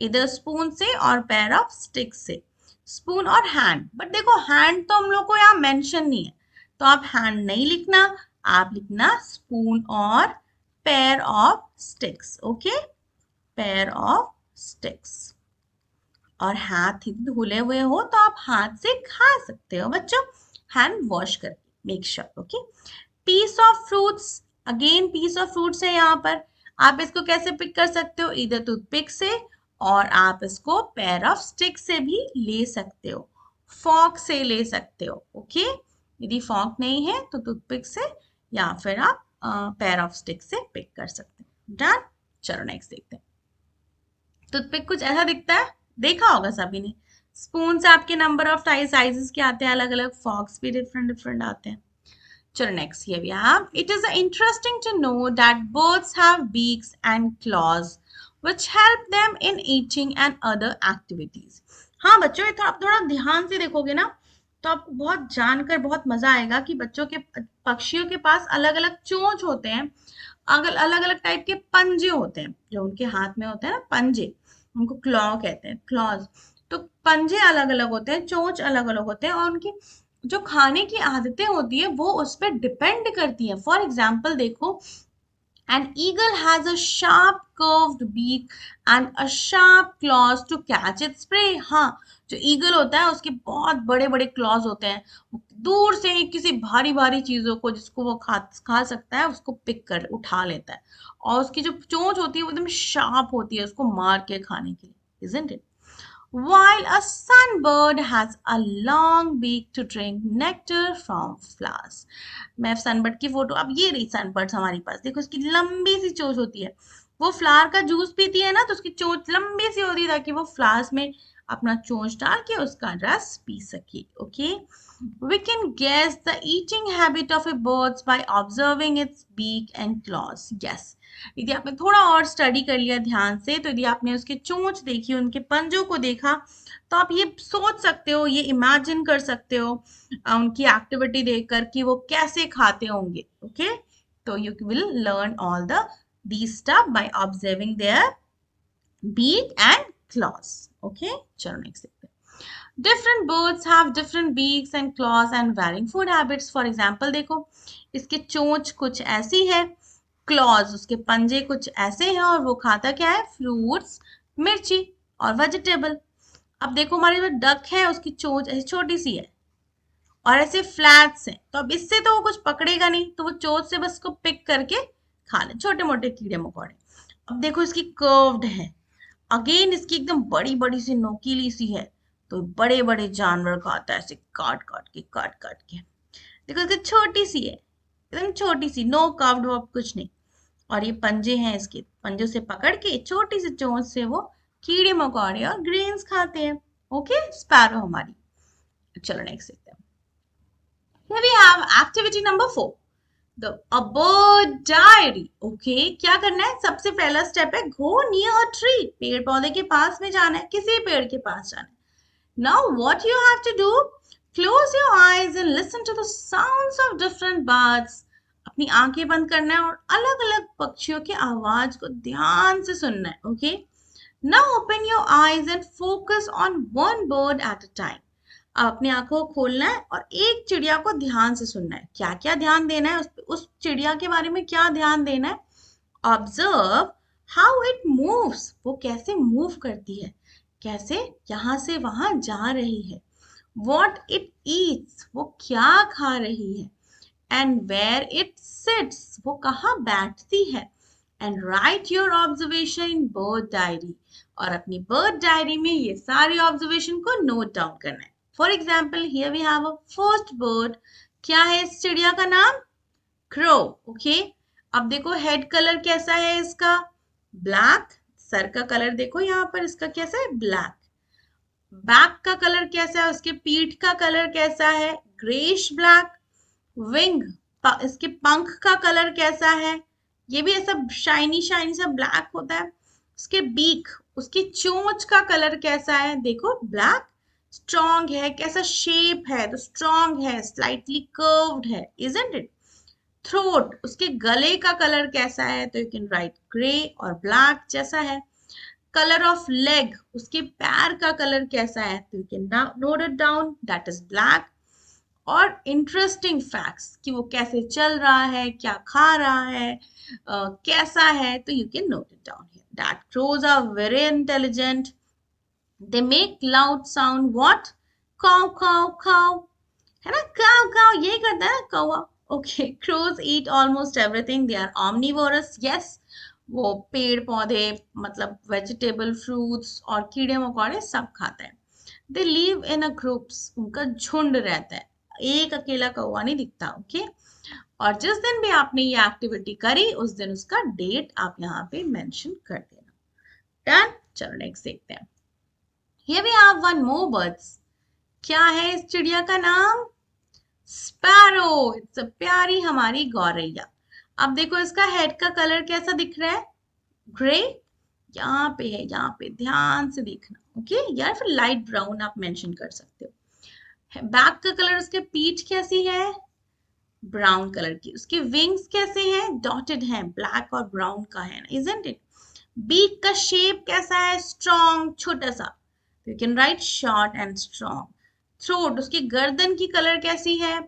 इधर स्पून से और पेयर ऑफ स्टिक्स से. स्पून और हैंड, बट देखो हैंड तो हम लोग को यहाँ मेंशन नहीं है, तो आप हैंड नहीं लिखना, आप लिखना स्पून और pair of sticks. Okay, pair of sticks. और हाथ धुले हुए हो तो आप हाथ से खा सकते हो बच्चों, हैंड वॉश करके, make sure. Okay, piece of fruits. Again piece of fruits है यहाँ पर, आप इसको कैसे पिक कर सकते हो? इधर टूथपिक से, और आप इसको पेयर ऑफ स्टिक से भी ले सकते हो, फॉक से ले सकते हो. ओके, यदि फॉक नहीं है तो टूथपिक से या फिर आप पेयर ऑफ स्टिक से पिक कर सकते हो. डन. चलो नेक्स्ट देखते हैं. टूथपिक कुछ ऐसा दिखता है, देखा होगा सभी ने. स्पून से आपके नंबर ऑफ साइजेस के आते हैं अलग अलग, फॉक्स भी डिफरेंट डिफरेंट आते हैं. So next here we have, it is interesting to know that birds have beaks and claws which help them in eating and other activities. हाँ बच्चों, ये तो आप थोड़ा ध्यान से देखोगे ना तो आपको बहुत जानकर बहुत मजा आएगा कि बच्चों के पक्षियों के पास अलग अलग चोंच होते हैं, अलग अलग टाइप के पंजे होते हैं, जो उनके हाथ में होते हैं ना पंजे, उनको क्लॉ कहते हैं, क्लॉज. तो पंजे अलग अलग होते हैं, चोंच अलग अलग होते हैं, और उनकी जो खाने की आदतें होती है वो उस पर डिपेंड करती है. फॉर एग्जाम्पल देखो, an eagle has a sharp curved beak and a sharp claws to catch its prey. हाँ, जो ईगल होता है उसके बहुत बड़े बड़े क्लॉज होते हैं, दूर से ही किसी भारी भारी चीजों को जिसको वो खा सकता है उसको पिक कर उठा लेता है, और उसकी जो चोंच होती है वो एकदम शार्प होती है उसको मार के खाने के लिए. Isn't it? While a sunbird has a long beak to drink nectar from flowers. मैं सनबर्ड की फोटो, अब ये रही सनबर्ड हमारे पास, देखो इसकी लंबी सी चोंच होती है, वो फ्लावर का जूस पीती है ना तो उसकी चोंच लंबी सी होती है ताकि वो फ्लावर्स में अपना चोंच डाल के उसका रस पी सके. Okay, we can guess the eating habit of a bird by observing its beak and claws. Yes, यदि आपने थोड़ा और स्टडी कर लिया ध्यान से, तो यदि आपने उसके चोंच देखी, उनके पंजों को देखा, तो आप ये सोच सकते हो, ये इमेजिन कर सकते हो उनकी एक्टिविटी देखकर कि वो कैसे खाते होंगे. ओके, तो you will learn all the these stuff by observing their beak and claws. Okay, चलो नेक्स्ट देखते हैं. Different birds have different beaks and claws and varying food habits. For example, देखो इसके चोंच कुछ ऐसी है, क्लॉज उसके पंजे कुछ ऐसे हैं, और वो खाता क्या है? फ्रूट्स, मिर्ची और वेजिटेबल. अब देखो हमारी जो डक है उसकी चोंच ऐसी छोटी सी है और ऐसे फ्लैट्स हैं, तो अब इससे तो वो कुछ पकड़ेगा नहीं, तो वो चोंच से बस उसको पिक करके खा ले, छोटे मोटे कीड़े मकोड़े. अब देखो इसकी कर्व्ड है, अगेन इसकी एकदम बड़ी बड़ी सी नोकीली सी है, तो बड़े बड़े जानवर को आता है ऐसे काट काट के. देखो इसकी छोटी सी है, एकदम छोटी सी, नो कर्व्ड वर्ब कुछ नहीं, और ये पंजे हैं, इसके पंजों से पकड़ के छोटी सी चोंच से वो कीड़े मकोड़े और ग्रेन्स खाते हैं. ओके, स्पैरो हमारी. चलो नेक्स्ट देखते हैं. Here we have activity number 4. A bird diary. Okay, क्या करना है? सबसे पहला स्टेप है go near a tree. पेड़ पौधे के पास में जाना है, किसी पेड़ के पास जाना है. Now what you have to do? Close your eyes and listen to the sounds of different birds. अपनी आंखें बंद करना है और अलग अलग पक्षियों की आवाज को ध्यान से सुनना है. Okay? Now open your eyes and focus on one bird at a time. अब अपनी आंखों को खोलना है और एक चिड़िया को ध्यान से सुनना है. क्या क्या ध्यान देना है? उस चिड़िया के बारे में क्या ध्यान देना है? Observe how it moves. वो कैसे मूव करती है, कैसे यहाँ से वहां जा रही है. What it eats. वो क्या खा रही है. And where it sits. वो कहाँ बैठती है. and write your observation in bird diary. और अपनी bird diary में ये सारे observation को note down करना है. For example, here we have a first bird. क्या है इस चिड़िया का नाम? Crow. Okay. अब देखो हेड कलर कैसा है इसका? ब्लैक. सर का कलर देखो यहाँ पर इसका कैसा है? ब्लैक. बैक का कलर कैसा है? उसके पीठ का कलर कैसा है? Greyish black. विंग, इसके पंख का कलर कैसा है? ये भी ऐसा शाइनी शाइनी सा ब्लैक होता है. उसके बीक, उसकी चोंच का कलर कैसा है? देखो ब्लैक. स्ट्रॉन्ग है, कैसा शेप है? तो स्ट्रॉन्ग है, स्लाइटली कर्व्ड है, इजंट इट? थ्रोट, उसके गले का कलर कैसा है? तो यू कैन राइट ग्रे और ब्लैक जैसा है. कलर ऑफ लेग, उसके पैर का कलर कैसा है? तो you can note it down, that is black. और इंटरेस्टिंग फैक्ट्स कि वो कैसे चल रहा है, क्या खा रहा है, कैसा है, तो you can note it down here. That crows are very intelligent. They make loud sound. What? काउ काउ काउ, है ना? काउ काउ यही करता है कौवा. Okay. crows eat almost everything. They are omnivorous. Yes, वो पेड़ पौधे मतलब वेजिटेबल फ्रूट्स और कीड़े मकोड़े सब खाता है. They live in a groups, उनका झुंड रहता है, एक अकेला कौवा नहीं दिखता. ओके. और जिस दिन भी आपने ये एक्टिविटी करी उस दिन उसका डेट आप यहाँ पे मेंशन कर देना. डन. चलो नेक्स्ट देखते हैं. Here we have one more birds. क्या है इस चिड़िया का नाम? स्पैरो. इट्स अ प्यारी हमारी गौरैया. अब देखो इसका हेड का कलर कैसा दिख रहा है? ग्रे. यहाँ पे है, यहाँ पे ध्यान से देखना. ओके. या फिर लाइट ब्राउन आप मेंशन कर सकते हो. बैक का कलर, उसके पीठ कैसी है? ब्राउन कलर की. उसके विंग्स कैसे हैं? डॉटेड हैं, ब्लैक और ब्राउन का है ना, इजंट इट? बीक का शेप कैसा है? स्ट्रॉन्ग, छोटा सा. You can right short and strong. Throat, उसकी गर्दन की कलर कैसी है?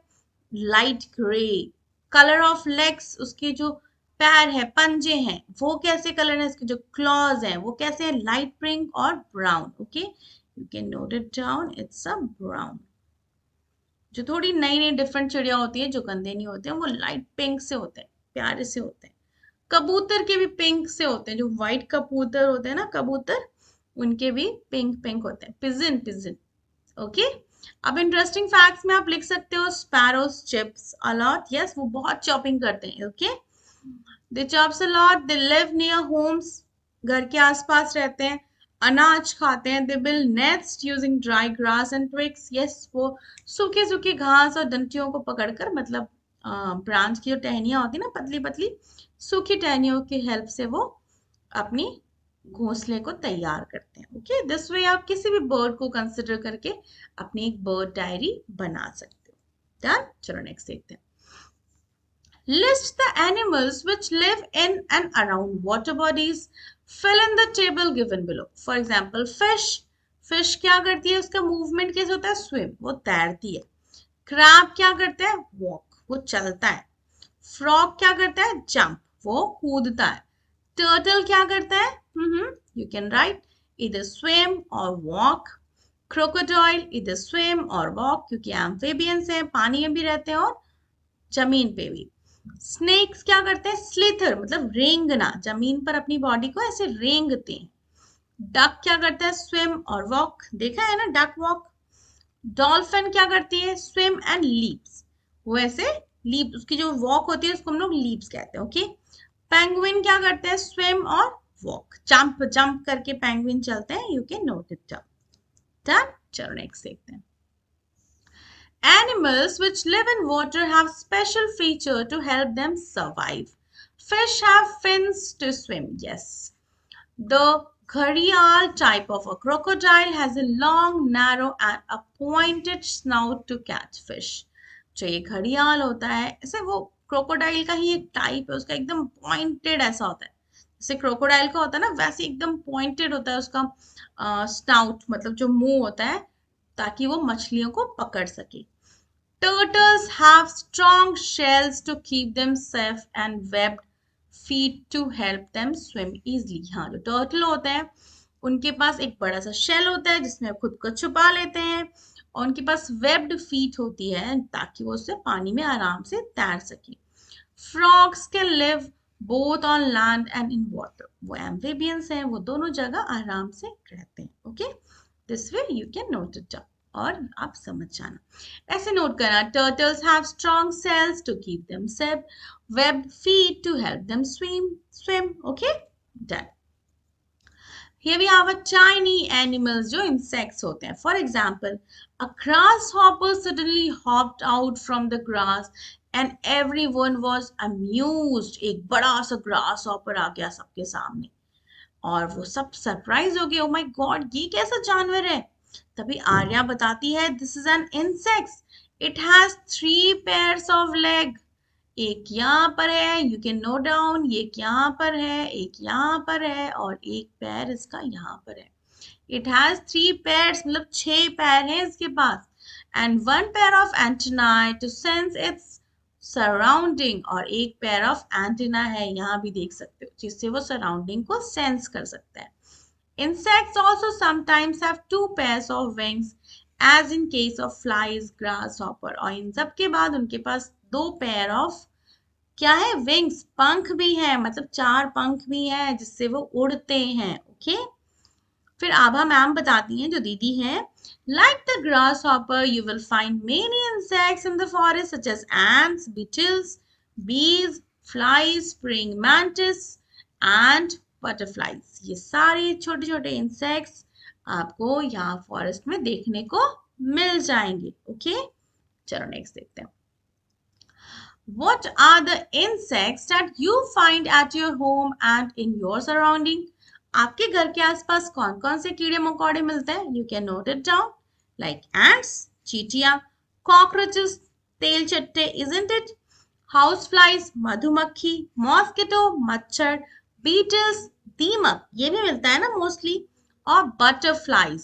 Light grey. Colour of legs, उसके जो पैर है, पंजे हैं, वो कैसे कलर है? इसके जो क्लॉज हैं वो कैसे है? लाइट पिंक और brown. Okay. You can note it down, it's a brown. जो थोड़ी नई नई डिफरेंट चिड़िया होती है जो गंदे नहीं होते हैं, वो लाइट पिंक से होते हैं, प्यारे से होते हैं. कबूतर के भी पिंक से होते हैं. जो व्हाइट कबूतर होते हैं ना, कबूतर, उनके भी पिंक पिंक होते हैं. Pigeon, pigeon. ओके. अब इंटरेस्टिंग फैक्ट्स में आप लिख सकते हो sparrows chips a lot. Yes, वो बहुत चॉपिंग करते हैं. Okay. They chops a lot. They live near homes, घर के आसपास रहते हैं. अनाज खाते हैं. They build nest using dry grass and twigs. Yes, वो सूखे सूखे घास और डंठियों को पकड़कर, मतलब ब्रांच की जो टहनियां होती है ना, पतली पतली सूखी टहनियों की हेल्प से वो अपनी घोंसले को तैयार करते हैं. ओके. दिस वे आप किसी भी बर्ड को कंसिडर करके अपनी एक बर्ड डायरी बना सकते हो. डन. चलो नेक्स्ट देखते हैं. List the animals which live in and around water bodies. Fill in the table given below. For example, fish. Fish क्या करती है? उसका movement कैसे होता है? Swim. वो तैरती है. Crab क्या करता है? Walk. वो चलता है. Frog क्या करता है? Jump. वो कूदता है. Turtle क्या करता है? You can write either swim or walk. Crocodile either swim or walk, क्योंकि amphibians हैं, पानी में भी रहते हैं और जमीन पे भी. स्नेक्स क्या करते हैं? स्लिथर, मतलब रेंगना, जमीन पर अपनी बॉडी को ऐसे रेंगते हैं. डक क्या करता है? स्विम और वॉक. देखा है ना, डक वॉक. डॉल्फिन क्या करती है? Swim and leaps. वो ऐसे लीप, उसकी जो वॉक होती है उसको हम लोग लीप्स कहते हैं. ओके. पेंगुइन क्या करते हैं? स्विम और वॉक. जंप जंप करके पेंगुइन चलते हैं. You can note it down. Done. चलो नेक्स्ट देखते हैं. Animals which live in water have special feature to help them survive. Fish have fins to swim. Yes. The gharial type of a crocodile has a long, narrow and a pointed snout to catch fish. जो ये घड़ियाल होता है, ऐसे वो क्रोकोडाइल का ही एक टाइप है, उसका एकदम पॉइंटेड ऐसा होता है. जैसे क्रोकोडाइल का होता है ना, वैसे एकदम पॉइंटेड होता है उसका स्नाउट, मतलब जो मुंह होता है, ताकि वो मछलियों को पकड़ सके. Turtles have strong shells to keep them safe and webbed feet to help them swim easily. हाँ, जो टर्टल होते हैं उनके पास एक बड़ा सा शेल होता है जिसमें खुद को छुपा लेते हैं, और उनके पास वेब्ड फीट होती है ताकि वो उससे पानी में आराम से तैर सके. Frogs can live both on land and in water. वो एम्फिबियंस हैं, वो दोनों जगह आराम से रहते हैं। Okay, this way you can note it down और आप समझ जाना। ऐसे नोट करना, turtles have strong shells to keep them safe, web feet to help them swim. Okay, done. Here we have a tiny animals जो insects होते हैं. For example, a grasshopper suddenly hopped out from the grass and everyone was amused. एक बड़ा सा grasshopper आ गया सबके सामने और वो सब सरप्राइज हो गए, ओ माय गॉड ये कैसा जानवर है। तभी आर्या बताती है, this is an insect, it has 3 pairs of leg। एक यहाँ पर है, यू कैन नोट डाउन, एक यहाँ पर है, एक यहाँ पर है और एक पैर इसका यहाँ पर है। इट हैज 3 pairs, मतलब 6 पैर हैं इसके पास, and 1 pair of antennae to sense its surrounding, और एक पेयर ऑफ एंटीना है यहाँ भी देख सकते हो जिससे वो सराउंडिंग को सेंस कर सकता है। Insects also sometimes have 2 pairs of wings as in case of flies, grasshopper, और इन सब के बाद उनके पास 2 पेयर ऑफ क्या है, विंग्स, पंख भी है, मतलब 4 पंख भी है जिससे वो उड़ते हैं। ओके, फिर आभा मैम बताती हैं जो दीदी हैं, like the grasshopper you will find many insects in the forest such as ants, beetles, bees, flies, praying mantis and butterflies। ये सारे छोटे छोटे इंसेक्ट्स आपको यहाँ फॉरेस्ट में देखने को मिल जाएंगे। ओके, चलो नेक्स्ट देखते हैं। What are the insects that you find at your home and in your surrounding? आपके घर के आसपास कौन कौन से कीड़े मकोड़े मिलते हैं? You can note it down like ants, चींटियां, cockroaches, तेल चट्टे, isn't it? House flies, मधुमक्खी, mosquito, मच्छर, beetles, दीमक, ये भी मिलता है ना मोस्टली, और butterflies,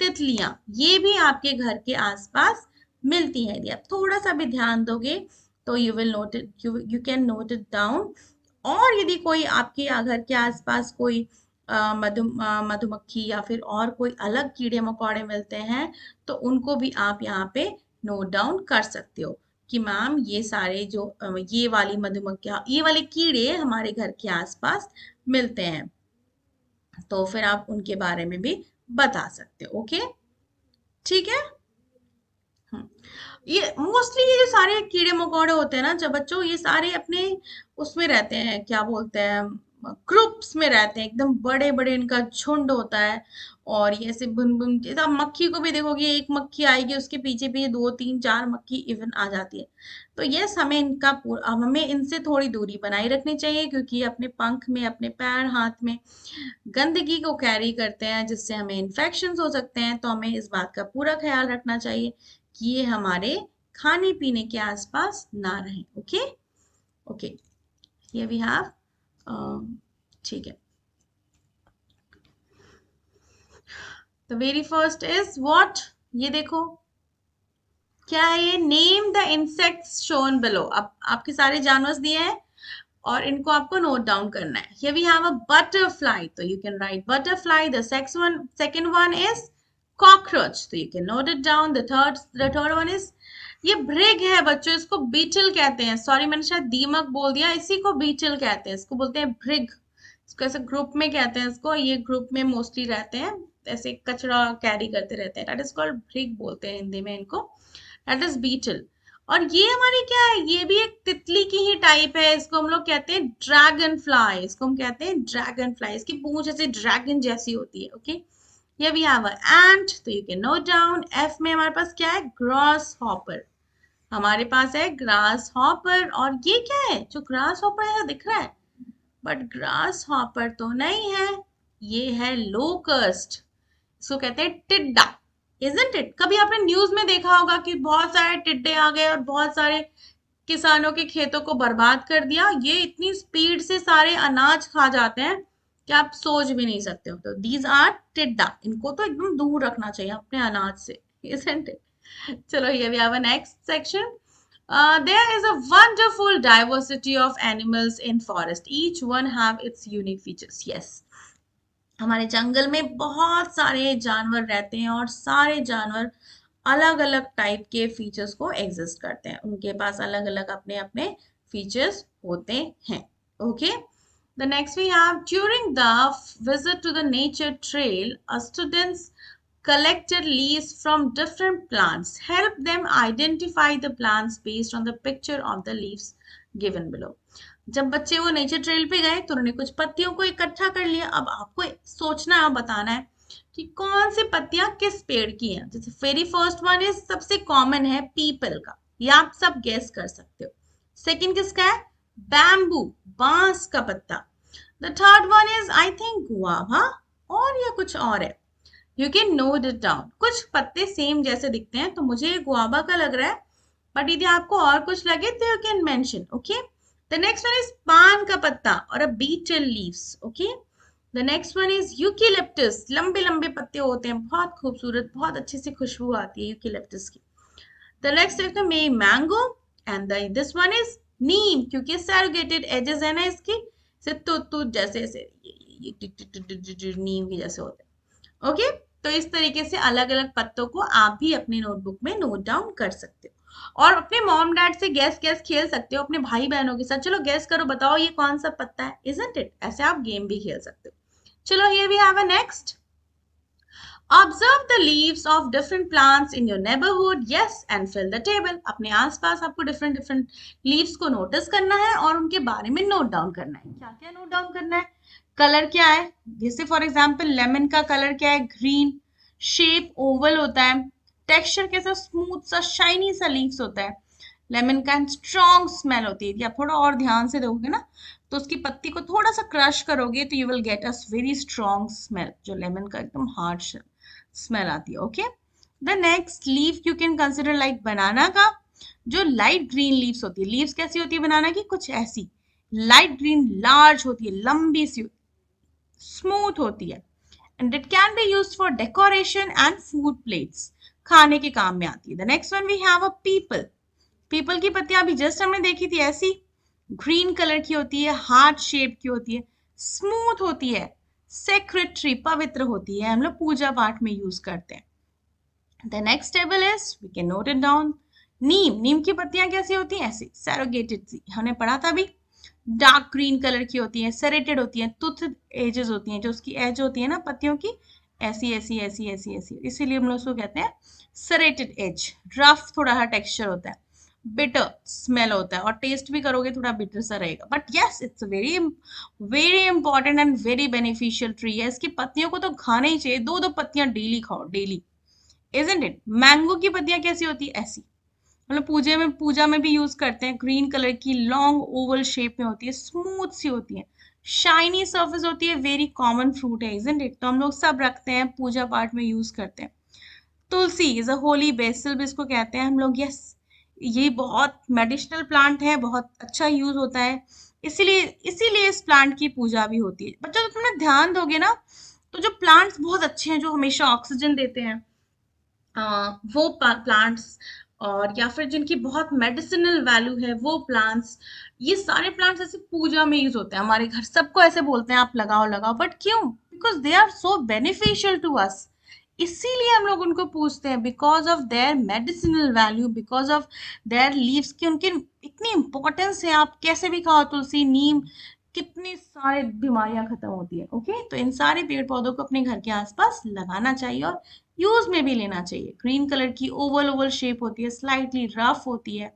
तितलियां, ये भी आपके घर के आसपास मिलती हैं। यदि आप थोड़ा सा भी ध्यान दोगे तो you will note it, you can note it down. और यदि कोई आपके घर के आसपास कोई मधुमक्खी या फिर और कोई अलग कीड़े मकोड़े मिलते हैं तो उनको भी आप यहाँ पे नोट डाउन कर सकते हो कि मैम ये सारे जो ये वाली मधुमक्खियाँ, ये वाले कीड़े हमारे घर के आसपास मिलते हैं, तो फिर आप उनके बारे में भी बता सकते हो। ओके, ठीक है। हम्म, ये मोस्टली ये जो सारे कीड़े मकोड़े होते हैं ना जब बच्चों, ये सारे अपने उसमें रहते हैं, क्या बोलते हैं, ग्रुप्स में रहते हैं, एकदम बड़े बड़े इनका झुंड होता है। और ये ऐसे बुन बुन, जैसे आप मक्खी को भी देखोगे, एक मक्खी आएगी उसके पीछे पीछे 2 3 4 मक्खी इवन आ जाती है। तो यस, हमें इनका अब हमें इनसे थोड़ी दूरी बनाए रखनी चाहिए क्योंकि ये अपने पंख में, अपने पैर हाथ में गंदगी को कैरी करते हैं जिससे हमें इन्फेक्शन हो सकते हैं। तो हमें इस बात का पूरा ख्याल रखना चाहिए कि ये हमारे खाने पीने के आसपास ना रहें। Okay, okay, here we have, ठीक है, the very first is what, ये देखो क्या है, ये name the insects shown below. अब आपके सारे जानवर दिए हैं और इनको आपको नोट डाउन करना है। Here we have a butterfly, तो you can write butterfly. The second one is cockroach, तो you can note it down. The third one is, ये भृग है बच्चों, इसको बीटल कहते हैं। सॉरी, मैंने शायद दीमक बोल दिया, इसी को बीटल कहते हैं, इसको बोलते हैं भृग। इसको ऐसे ग्रुप में कहते हैं, इसको ये ग्रुप में मोस्टली रहते हैं, ऐसे कचरा कैरी करते रहते हैं, दैट इज कॉल्ड भृग बोलते हैं हिंदी में इनको, दैट इज बीटल। और ये हमारी क्या है, ये भी एक तितली की ही टाइप है, इसको हम लोग कहते हैं ड्रैगन फ्लाई, इसको हम कहते हैं ड्रैगन फ्लाई, इसकी पूंछ ऐसे ड्रैगन जैसी होती है। ओके, ये भी हैव एंट, तो you can note down. F में हमारे पास क्या है, ग्रास हॉपर, हमारे पास है ग्रास हॉपर। और ये क्या है जो ग्रास हॉपर ऐसा दिख रहा है, बट ग्रास हॉपर तो नहीं है, ये है लोकस्ट, इसको कहते हैं टिड्डा, इजंट इट? कभी आपने न्यूज में देखा होगा कि बहुत सारे टिड्डे आ गए और बहुत सारे किसानों के खेतों को बर्बाद कर दिया। ये इतनी स्पीड से सारे अनाज खा जाते हैं कि आप सोच भी नहीं सकते हो। तो दीज आर टिड्डा, इनको तो एकदम दूर रखना चाहिए अपने अनाज से, इजंट इट? चलो, ये भी have a next section. There is a wonderful diversity of animals in forest. Each one have its unique features. Yes, हमारे जंगल में बहुत सारे जानवर रहते हैं और सारे जानवर अलग अलग टाइप के फीचर्स को एग्जिस्ट करते हैं, उनके पास अलग अलग अपने अपने फीचर्स होते हैं। Okay. The next we have during the visit to the nature trail, students collected leaves from different plants. Help them identify the plants based on the picture of the leaves given below. जब बच्चे वो नेचर ट्रेल पे गए तो उन्होंने कुछ पत्तियों को इकट्ठा कर लिया। अब आपको सोचना है, बताना है कि कौन सी पत्तियां किस पेड़ की हैं। जैसे वेरी फर्स्ट वन इज सबसे कॉमन है पीपल का, ये आप सब गेस कर सकते हो। सेकंड किसका है? बैम्बू, बांस का पत्ता। The third one is I think guava, और या कुछ और है। You can note it down. कुछ पत्ते सेम जैसे दिखते हैं तो मुझे गुआवा का लग रहा है, बट यदि आपको और कुछ लगे तो you can mention. Okay. The next one is पान का पत्ता और a betel leaves. Okay. The next one is eucalyptus, लंबे लंबे पत्ते होते हैं, बहुत खूबसूरत, बहुत अच्छे से खुशबू आती है यूकेलिप्टस की। The next is may mango, and this one is neem, क्योंकि सैरोगेटेड एजेस है ना इसकी, से तो जैसे ऐसे नीम के जैसे होते हैं। ओके। तो इस तरीके से अलग अलग पत्तों को आप भी अपनी नोटबुक में नोट डाउन कर सकते हो, और अपने मॉम डैड से गैस गैस खेल सकते हो, अपने भाई बहनों के साथ, चलो गैस करो, बताओ ये कौन सा पत्ता है, इजंट इट? ऐसे आप गेम भी खेल सकते हो। चलो, here we have a next. Observe the leaves of different plants in your neighborhood. Yes, and fill the table. अपने आसपास आपको different different leaves को notice करना है और उनके बारे में note down करना है। क्या क्या note down करना है? कलर क्या है? जैसे फॉर एग्जाम्पल लेमन का कलर क्या है? ग्रीन। शेप ओवल होता है। टेक्सचर कैसा? स्मूथ सा शाइनी सा लीव्स होता है। लेमन का स्ट्रॉन्ग स्मेल होती है। यदि आप थोड़ा और ध्यान से देखोगे ना तो उसकी पत्ती को थोड़ा सा क्रश करोगे तो you will get a very strong smell, जो लेमन का एकदम हार्ड स्मेल आती है। Okay. The next leaf you can consider like banana का, जो लाइट ग्रीन लीव्स होती है। लीव्स कैसी होती है बनाना की? कुछ ऐसी लाइट ग्रीन, लार्ज होती है, लंबी सी, स्मूथ होती है, and it can be used for decoration and food plates, खाने के काम में आती है। The next one we have a peepal. पीपल की पत्तियां अभी जस्ट हमने देखी थी, ऐसी ग्रीन कलर की होती है, हार्ट शेप की होती है, स्मूथ होती है, सेक्रेटरी, पवित्र होती है, हम लोग पूजा पाठ में यूज करते हैं। The next table is, we can note it down, neem. नीम की पत्तियां कैसी होती हैं? ऐसी सैरोगेटेड सी, हमने पढ़ा था अभी। डार्क ग्रीन कलर की होती है, सेरेटेड होती है, टूथ एजेस होती हैं, जो उसकी एज होती है ना पत्तियों की, ऐसी ऐसी ऐसी ऐसी ऐसी, इसीलिए हम लोग उसको कहते हैं सेरेटेड एज। रफ थोड़ा सा टेक्सचर होता है, बिटर स्मेल होता है, और टेस्ट भी करोगे थोड़ा बिटर सा रहेगा, but yes it's very very important and very beneficial tree है। इसकी पत्तियों को तो खाना ही चाहिए, दो दो पत्तियां डेली खाओ, डेली, इजंट इट? मैंगो की पत्तियां कैसी होती है? ऐसी, मतलब पूजा में भी यूज करते हैं। ग्रीन कलर की, लॉन्ग ओवल शेप में होती है, स्मूथ सी होती है, शाइनी सरफेस होती है, वेरी कॉमन फ्रूट है, इजंट इट? तो हम लोग सब रखते हैं, पूजा पाठ में यूज करते हैं। तुलसी इज अ होली बेसिल भी इसको कहते हैं हम लोग। यस, ये बहुत मेडिसिनल प्लांट है, बहुत अच्छा यूज होता है, इसीलिए इसीलिए इस प्लांट की पूजा भी होती है। बच्चों, तो तुमने ध्यान दोगे ना तो जो प्लांट्स बहुत अच्छे हैं, जो हमेशा ऑक्सीजन देते हैं, वो प्लांट्स, और या फिर जिनकी बहुत मेडिसिनल वैल्यू है वो प्लांट्स, ये सारे प्लांट्स ऐसे पूजा में यूज होते हैं। हमारे घर सबको ऐसे बोलते हैं आप लगाओ लगाओ, बट क्यों? Because they are so beneficial to us, इसीलिए हम लोग उनको पूछते हैं, because of their medicinal value, because of their leaves की उनकी इतनी इंपॉर्टेंस है। आप कैसे भी खाओ, तुलसी, नीम, कितनी सारी बीमारियां खत्म होती है। ओके। तो इन सारे पेड़ पौधों को अपने घर के आसपास लगाना चाहिए और यूज में भी लेना चाहिए। ग्रीन कलर की ओवल ओवल शेप होती है, स्लाइटली रफ होती है,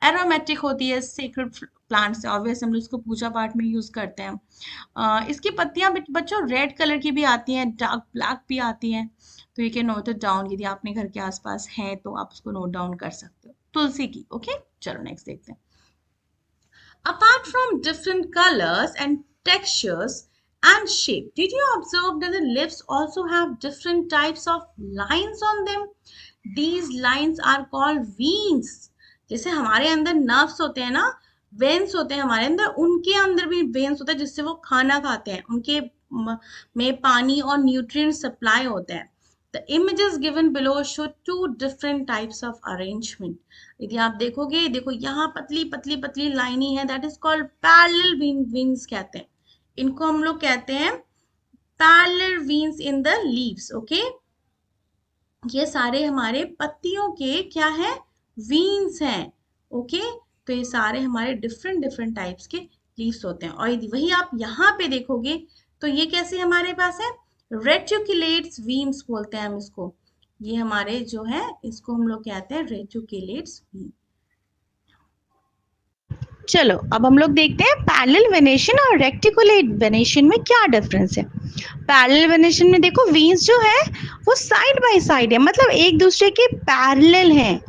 एरोमेटिक होती है, सेक्रेड प्लांट से ऑब्वियस हम लोग इसको पूजा पाठ में यूज करते हैं। इसकी पत्तियां बच्चों रेड कलर की भी आती हैं, डार्क ब्लैक भी आती हैं, तो ये कैन नोट इट डाउन। यदि आपने घर के आसपास है तो आप उसको नोट डाउन कर सकते हो, तुलसी की। ओके। चलो नेक्स्ट देखते हैं। Apart from different colors and textures and shape, did you observe that the lips also have different types of lines on them? These lines are called veins. जैसे हमारे अंदर नर्व्स होते हैं ना, वेन्स होते हैं हमारे अंदर, उनके अंदर भी वेन्स होता है जिससे वो खाना खाते हैं, उनके में पानी और न्यूट्रिएंट सप्लाई होते हैं। The images given below show two different types of arrangement. यदि आप देखोगे, देखो यहाँ पतली पतली पतली लाइनी है, that is called parallel veins कहते हैं। इनको हम लोग कहते हैं parallel veins in the leaves. Okay. ये सारे हमारे पत्तियों के क्या है? वेन्स हैं। ओके। तो ये सारे हमारे डिफरेंट डिफरेंट टाइप्स के लीव्स होते हैं। और यदि वही आप यहाँ पे देखोगे तो ये कैसे हमारे पास है, रेटिकुलेट्स वीम्स बोलते हैं हम इसको। ये हमारे जो है इसको हम लोग कहते हैं रेटिकुलेट्स वीम। चलो अब हम लोग देखते हैं पैरेलल वेनेशन और रेक्टिकुलेट वेनेशन में क्या डिफरेंस है। पैरेलल वेनेशन में देखो वीन्स जो है वो साइड बाय साइड है, मतलब एक दूसरे के पैरेलल हैं।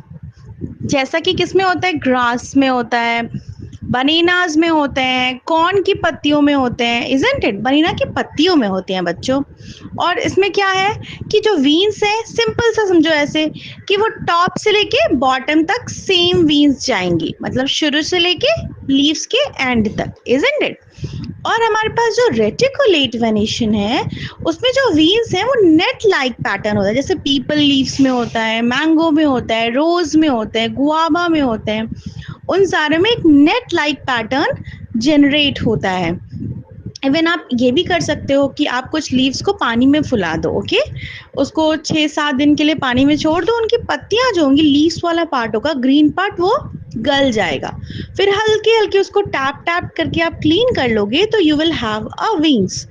जैसा कि किसमें होता है, ग्रास में होता है, बनीनाज में होते हैं, कॉर्न की पत्तियों में होते हैं, इजंट इट, बनीना की पत्तियों में होते हैं बच्चों। और इसमें क्या है कि जो वीन्स है सिंपल सा समझो ऐसे कि वो टॉप से लेके बॉटम तक सेम वीन्स जाएंगी, मतलब शुरू से लेके लीव्स के एंड तक, इजंट इट। और हमारे पास जो रेटिकुलेट वेनेशन है उसमें जो वीन्स है वो नेट लाइक पैटर्न होता है, जैसे पीपल लीव्स में होता है, मैंगो में होता है, रोज में होता है, गुआवा में होते हैं, उन सारे में एक नेट लाइक पैटर्न जनरेट होता है। इवन आप ये भी कर सकते हो कि आप कुछ लीव्स को पानी में फुला दो, ओके, उसको 6-7 दिन के लिए पानी में छोड़ दो, उनकी पत्तियां जो होंगी, लीव्स वाला पार्ट होगा, ग्रीन पार्ट, वो गल जाएगा। फिर हल्के हल्के उसको टैप टैप करके आप क्लीन कर लोगे तो you will have a wings.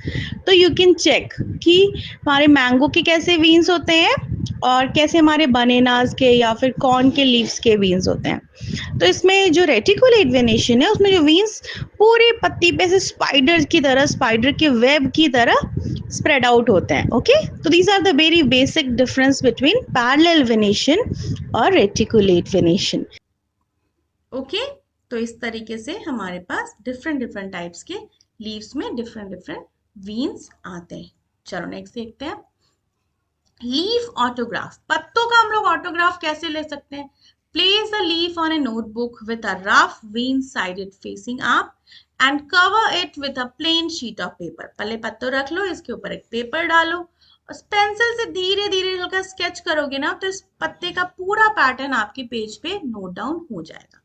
तो यू कैन चेक कि हमारे मैंगो के कैसे विंग्स होते हैं और कैसे हमारे बनेनास के या फिर कॉर्न के लीव्स के विंग्स होते हैं। तो इसमें जो रेटिकुलेट वेनेशन है उसमें जो विंग्स पूरी पत्ती पे से स्पाइडर की तरह, स्पाइडर के वेब की तरह स्प्रेड आउट होते हैं, ओके। तो these are the very basic difference between parallel venation और रेटिकुलेट वेनेशन। ओके, तो इस तरीके से हमारे पास डिफरेंट डिफरेंट टाइप्स के लीव्स में डिफरेंट डिफरेंट वीन्स आते हैं। चलो नेक्स्ट देखते हैं, लीफ ऑटोग्राफ। पत्तों का हम लोग ऑटोग्राफ कैसे ले सकते हैं, place a leaf on a notebook with a rough vein sided facing up and cover it with a plain sheet of paper. पहले पत्तों रख लो, इसके ऊपर एक पेपर डालो और पेंसिल से धीरे धीरे हल्का स्केच करोगे ना तो इस पत्ते का पूरा पैटर्न आपके पेज पे नोट डाउन हो जाएगा।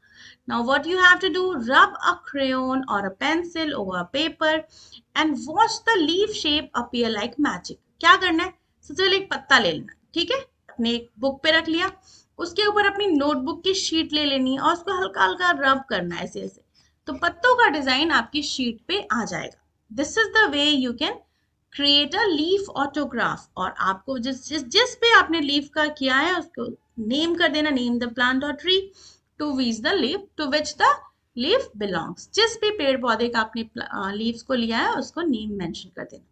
Now what you have to do, rub a crayon or a pencil over a paper and watch the leaf shape appear like magic. क्या करना है, सबसे पहले एक पत्ता ले लेना, ठीक है, अपने एक बुक पे रख लिया, उसके ऊपर अपनी नोटबुक की शीट ले लेनी है और उसको हल्का हल्का रब करना है ऐसे ऐसे, तो पत्तों का डिजाइन आपकी शीट पे आ जाएगा। This is the way you can create a leaf autograph. और आपको जिस पे आपने लीफ का किया है उसको नेम कर देना, नेम द प्लांट और tree to which the leaf to which the leaf belongs. जिस भी पेड़ पौधे का आपने लीव्स को लिया है उसको नेम मेंशन कर देना।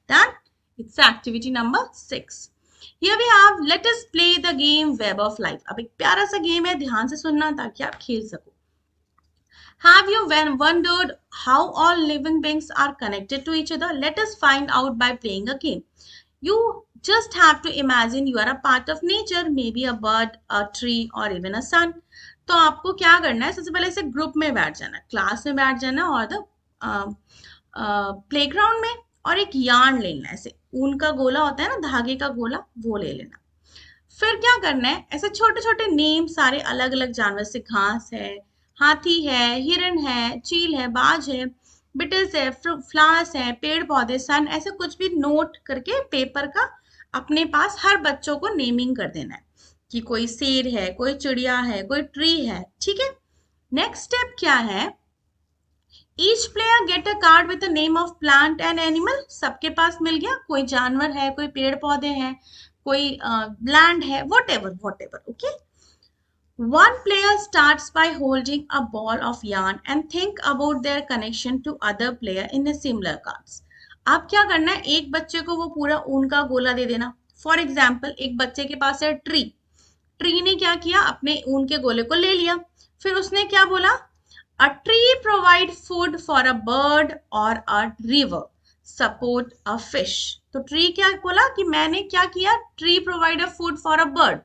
Done, it's activity number 6। Here we have let us play the game web of life। अब एक प्यारा सा गेम है, ध्यान से सुनना ताकि आप खेल सको। Have you wondered how all living beings are connected to each other? Let us find out by playing a game. You just have to imagine you are a part of nature, maybe a bird, a tree, or even a sun. तो आपको क्या करना है, सबसे पहले से ग्रुप में बैठ जाना, क्लास में बैठ जाना और द प्लेग्राउंड में, और एक यार्न ले लेना, ऐसे ऊन का गोला होता है ना, धागे का गोला, वो ले लेना। फिर क्या करना है, ऐसे छोटे छोटे नेम सारे अलग अलग जानवर से, घास है, हाथी है, हिरन है, चील है, बाज है, बिटल्स है, फ्लावर्स है, पेड़ पौधे, सन, ऐसे कुछ भी नोट करके पेपर का अपने पास हर बच्चों को नेमिंग कर देना है कि कोई शेर है, कोई चिड़िया है, कोई ट्री है, ठीक है। नेक्स्ट स्टेप क्या है, each player get a card with the name of plant and animal. सबके पास मिल गया, कोई जानवर है, कोई पेड़ पौधे हैं, कोई लैंड है, what ever, okay. One player starts by holding a ball of yarn and think about their connection to other player in a similar cards। अब क्या करना है, एक बच्चे को वो पूरा ऊन का गोला दे देना। फॉर एग्जाम्पल एक बच्चे के पास है ट्री, ट्री ने क्या किया, अपने ऊन के गोले को ले लिया, फिर उसने क्या बोला, a tree provide food for a bird और a river support a fish. तो ट्री क्या बोला कि मैंने क्या किया, tree provide a food for a bird,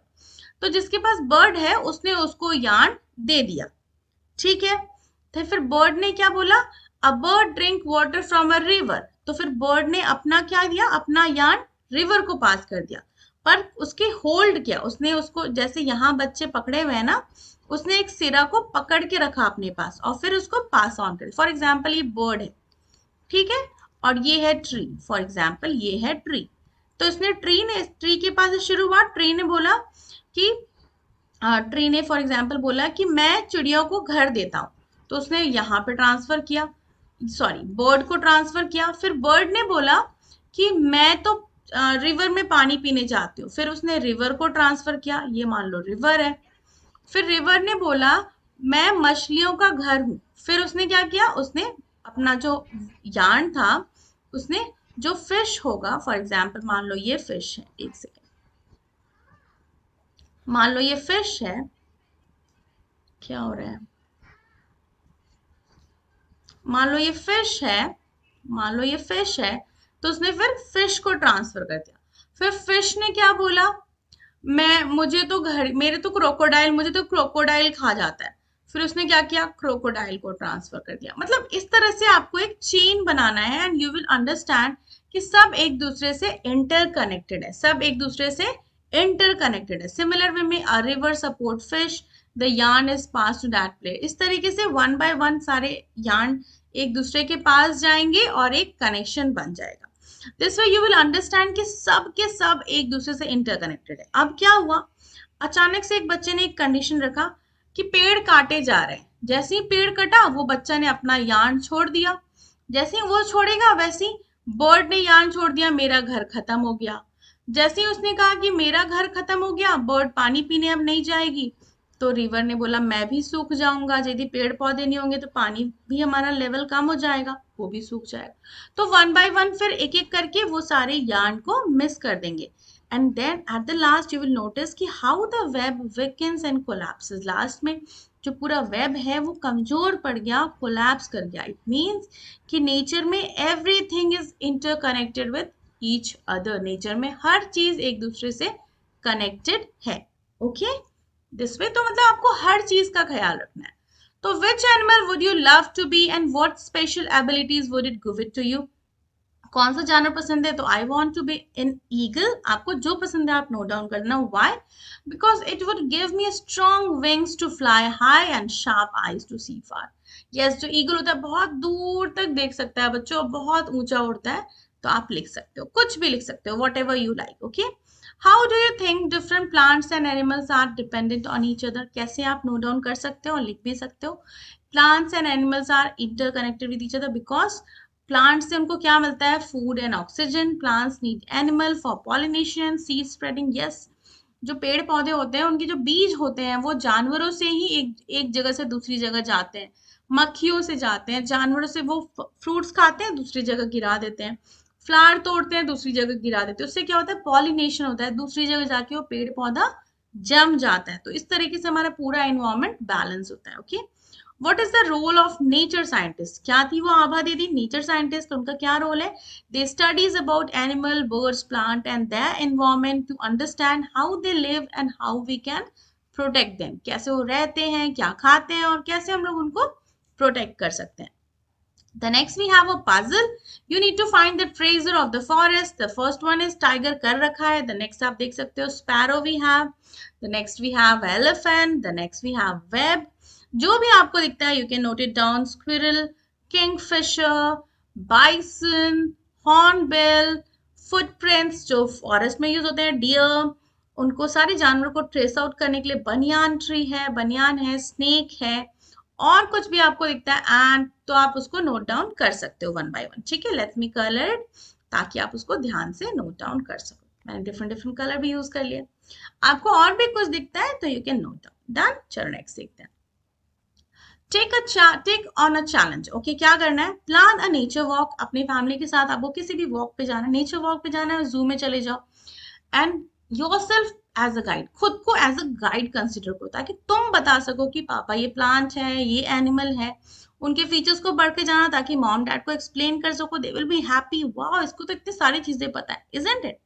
तो जिसके पास बर्ड है उसने उसको यार्न दे दिया, ठीक है। तो फिर बर्ड ने क्या बोला, a bird drink water from a river, तो फिर बर्ड ने अपना क्या दिया, अपना यार्न रिवर को पास कर दिया, पर उसके होल्ड किया, उसने उसको, जैसे यहाँ बच्चे पकड़े हुए हैं ना, उसने एक सिरा को पकड़ के रखा अपने पास और फिर उसको पास ऑन कर। फॉर एग्जाम्पल ये बर्ड है, ठीक है, और ये है ट्री, फॉर एग्जाम्पल ये है ट्री, तो इसने ट्री के पास शुरू हुआ, ट्री ने बोला कि ट्री ने फॉर एग्जाम्पल बोला कि मैं चिड़ियों को घर देता हूँ, तो उसने यहाँ पे ट्रांसफर किया, सॉरी बर्ड को ट्रांसफर किया, फिर बर्ड ने बोला कि मैं तो रिवर में पानी पीने जाती हूँ, फिर उसने रिवर को ट्रांसफर किया, ये मान लो रिवर है। फिर रिवर ने बोला मैं मछलियों का घर हूं, फिर उसने क्या किया, उसने अपना जो यार्न था, उसने जो फिश होगा, फॉर एग्जाम्पल मान लो ये फिश है, एक सेकेंड, मान लो ये फिश है, क्या हो रहा है, मान लो ये फिश है, मान लो ये फिश है, तो उसने फिर फिश को ट्रांसफर कर दिया। फिर फिश ने क्या बोला, मैं मुझे तो घर मेरे तो क्रोकोडाइल मुझे तो क्रोकोडाइल खा जाता है, फिर उसने क्या किया, क्रोकोडाइल को ट्रांसफर कर दिया। मतलब इस तरह से आपको एक चेन बनाना है एंड यू विल अंडरस्टैंड कि सब एक दूसरे से इंटरकनेक्टेड है, सब एक दूसरे से इंटरकनेक्टेड है। सिमिलर वे में a river support fish, the yarn is pass to that player. इस तरीके से वन बाय वन सारे yarn एक दूसरे के पास जाएंगे और एक कनेक्शन बन जाएगा। This way you will understand कि सब के सब एक दूसरे से इंटरकनेक्टेड है। अब क्या हुआ, अचानक से एक बच्चे ने एक कंडीशन रखा कि पेड़ काटे जा रहे हैं, जैसे ही पेड़ कटा वो बच्चा ने अपना यार्न छोड़ दिया, जैसे ही वो छोड़ेगा वैसे ही बर्ड ने यार्न छोड़ दिया, मेरा घर खत्म हो गया। जैसे ही उसने कहा कि मेरा घर खत्म हो गया, बर्ड पानी पीने अब नहीं जाएगी, तो रिवर ने बोला मैं भी सूख जाऊंगा, यदि पेड़ पौधे नहीं होंगे तो पानी भी हमारा लेवल कम हो जाएगा, वो भी सूख जाएगा। तो वन बाय वन फिर एक एक करके वो सारे यार्न को मिस कर देंगे। And then at the last you will notice कि how the web weakens and collapses. Last में जो पूरा वेब है वो कमजोर पड़ गया, कोलैप्स कर गया। इट मीन्स कि नेचर में everything is interconnected with each other. Nature में हर चीज एक दूसरे से कनेक्टेड है। ओके, दिस वे तो मतलब आपको हर चीज का ख्याल रखना है। तो which animal would you love to be and what special abilities would it give it to you. कौन सा जानवर पसंद है, तो I want to be an eagle. आपको जो पसंद है आप नोट डाउन करना। Why, because it would give me strong wings to fly high and sharp eyes to see far. Yes, जो ईगल होता है बहुत दूर तक देख सकता है बच्चों, बहुत ऊंचा उड़ता है। तो आप लिख सकते हो, कुछ भी लिख सकते हो, whatever you like. Okay, how do you think different plants and animals are dependent on each other. कैसे आप नोट डाउन कर सकते हो और लिख भी सकते हो। Plants and animals are interconnected with each other because plants से उनको क्या मिलता है, food and oxygen. Plants need animal for pollination, seed spreading. Yes, जो पेड़ पौधे होते हैं उनके जो बीज होते हैं वो जानवरों से ही एक एक जगह से दूसरी जगह जाते हैं, मक्खियों से जाते हैं, जानवरों से वो फ्रूट्स खाते हैं दूसरी जगह गिरा देते हैं, फ्लावर तोड़ते हैं दूसरी जगह गिरा देते हैं, उससे क्या होता है, पॉलिनेशन होता है, दूसरी जगह जाके वो पेड़ पौधा जम जाता है। तो इस तरीके से हमारा पूरा एनवायरमेंट बैलेंस होता है। Okay, what is the role of nature scientist. क्या थी वो आभा दीदी, नेचर साइंटिस्ट, उनका क्या रोल है, they studies about animal, birds, plant and their environment to understand how they live and how we can protect them. कैसे वो रहते हैं, क्या खाते हैं और कैसे हम लोग उनको प्रोटेक्ट कर सकते हैं। The next we have a puzzle. You need to find the treasure of the forest. The first one is tiger कर रखा है. The next आप देख सकते हो sparrow we have. The next we have elephant. The next we have web. जो भी आपको दिखता है you can note it down. Squirrel, kingfisher, bison, hornbill, footprints जो forest में use होते हैं, deer. उनको सारे जानवरों को ट्रेस आउट करने के लिए बनियान ट्री है, बनियान है, स्नेक है, और कुछ भी आपको दिखता है एंड तो आप उसको नोट डाउन कर सकते हो वन बाय वन। ठीक है, लेट मी कलर इट ताकि आप उसको ध्यान से नोट डाउन कर सको। मैंने डिफरेंट डिफरेंट कलर भी यूज कर लिया। आपको और भी कुछ दिखता है तो you can note down. Done, चलो नेक्स्ट देखते हैं। Take on a challenge. Okay, क्या करना है, प्लान अ नेचर वॉक। अपनी फैमिली के साथ आपको किसी भी वॉक पे जाना है, नेचर वॉक पे जाना है, जू में चले जाओ and yourself as a guide, खुद को एज अ गाइड कंसिडर करो ताकि तुम बता सको कि पापा ये प्लांट है, ये एनिमल है, उनके फीचर्स को बढ़ के जाना ताकि मॉम डैड को एक्सप्लेन कर सको। दे विल बी हैप्पी, वाह इसको तो इतनी सारी चीजें पता है, इजंट इट।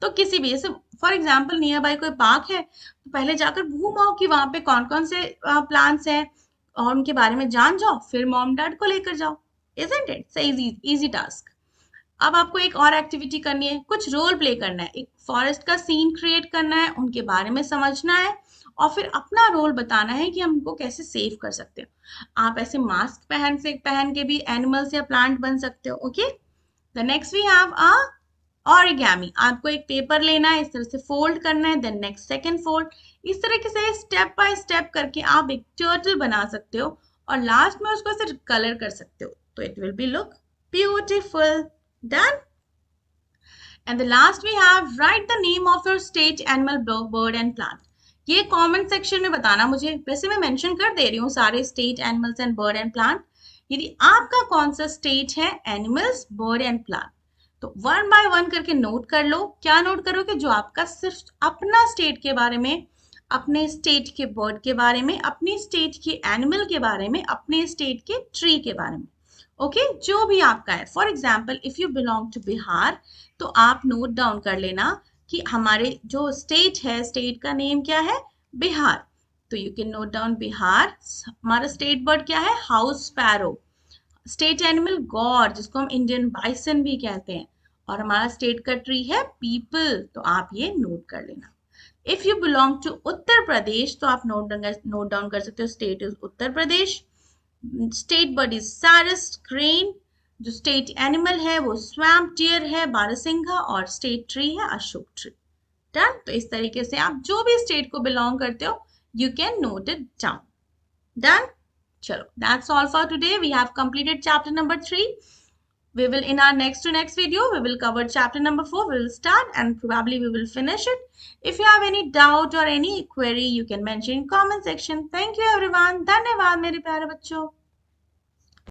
तो किसी भी जैसे फॉर एग्जाम्पल नियर बाय कोई पार्क है तो पहले जाकर घूम आओ कि वहां पे कौन कौन से प्लांट्स हैं और उनके बारे में जान जाओ, फिर मॉम डैड को लेकर जाओ। Isn't it easy easy task. अब आपको एक और एक्टिविटी करनी है, कुछ रोल प्ले करना है, एक फॉरेस्ट का सीन क्रिएट करना है, उनके बारे में समझना है और फिर अपना रोल बताना है कि हम उनको कैसे सेव कर सकते हो। आप ऐसे मास्क पहन के भी एनिमल्स या प्लांट बन सकते हो। Okay, the next we have a origami. आपको एक पेपर लेना है, इस तरह से फोल्ड करना है, देन नेक्स्ट सेकंड फोल्ड, इस तरीके से स्टेप बाय स्टेप करके आप एक टर्टल बना सकते हो और लास्ट में उसको ऐसे कलर कर सकते हो। तो it will be look beautiful. Done. And the last we have, write the name of your state, animal, bird and plant. ये कमेंट सेक्शन में बताना मुझे, वैसे मैं मेंशन कर दे रही हूँ सारे state, animals and bird and plant. यदि आपका कौन सा स्टेट है, एनिमल्स, बर्ड एंड प्लांट, तो वन बाय वन करके नोट कर लो। क्या नोट करोगे? जो आपका सिर्फ अपना स्टेट के बारे में, अपने स्टेट के बर्ड के बारे में, अपनी स्टेट के एनिमल के बारे में, अपने स्टेट के ट्री के बारे में। ओके जो भी आपका है। For example if you belong to Bihar, तो आप नोट डाउन कर लेना कि हमारे जो स्टेट है, स्टेट का नेम क्या है, बिहार। तो you can note down Bihar. हमारा स्टेट बर्ड क्या है, हाउस स्पैरो। स्टेट एनिमल गौर, जिसको हम इंडियन बाइसन भी कहते हैं। और हमारा स्टेट का ट्री है पीपल, तो आप ये नोट कर लेना। If you belong to Uttar Pradesh, तो आप नोट डाउन कर सकते हो, state is Uttar Pradesh. State bird is सारस क्रेन। जो स्टेट एनिमल है वो स्वैम्प डियर है, बारहसिंघा। और स्टेट ट्री है अशोक ट्री। डन। तो इस तरीके से आप जो भी स्टेट को बिलोंग करते हो, you can note it down. Done. चलो, that's all for today. We have completed chapter number 3. We will, in our next to next video, we will cover chapter number 4. We will start and probably we will finish it. If you have any doubt or any query, you can mention in comment section. Thank you everyone. धन्यवाद मेरे प्यारे बच्चों।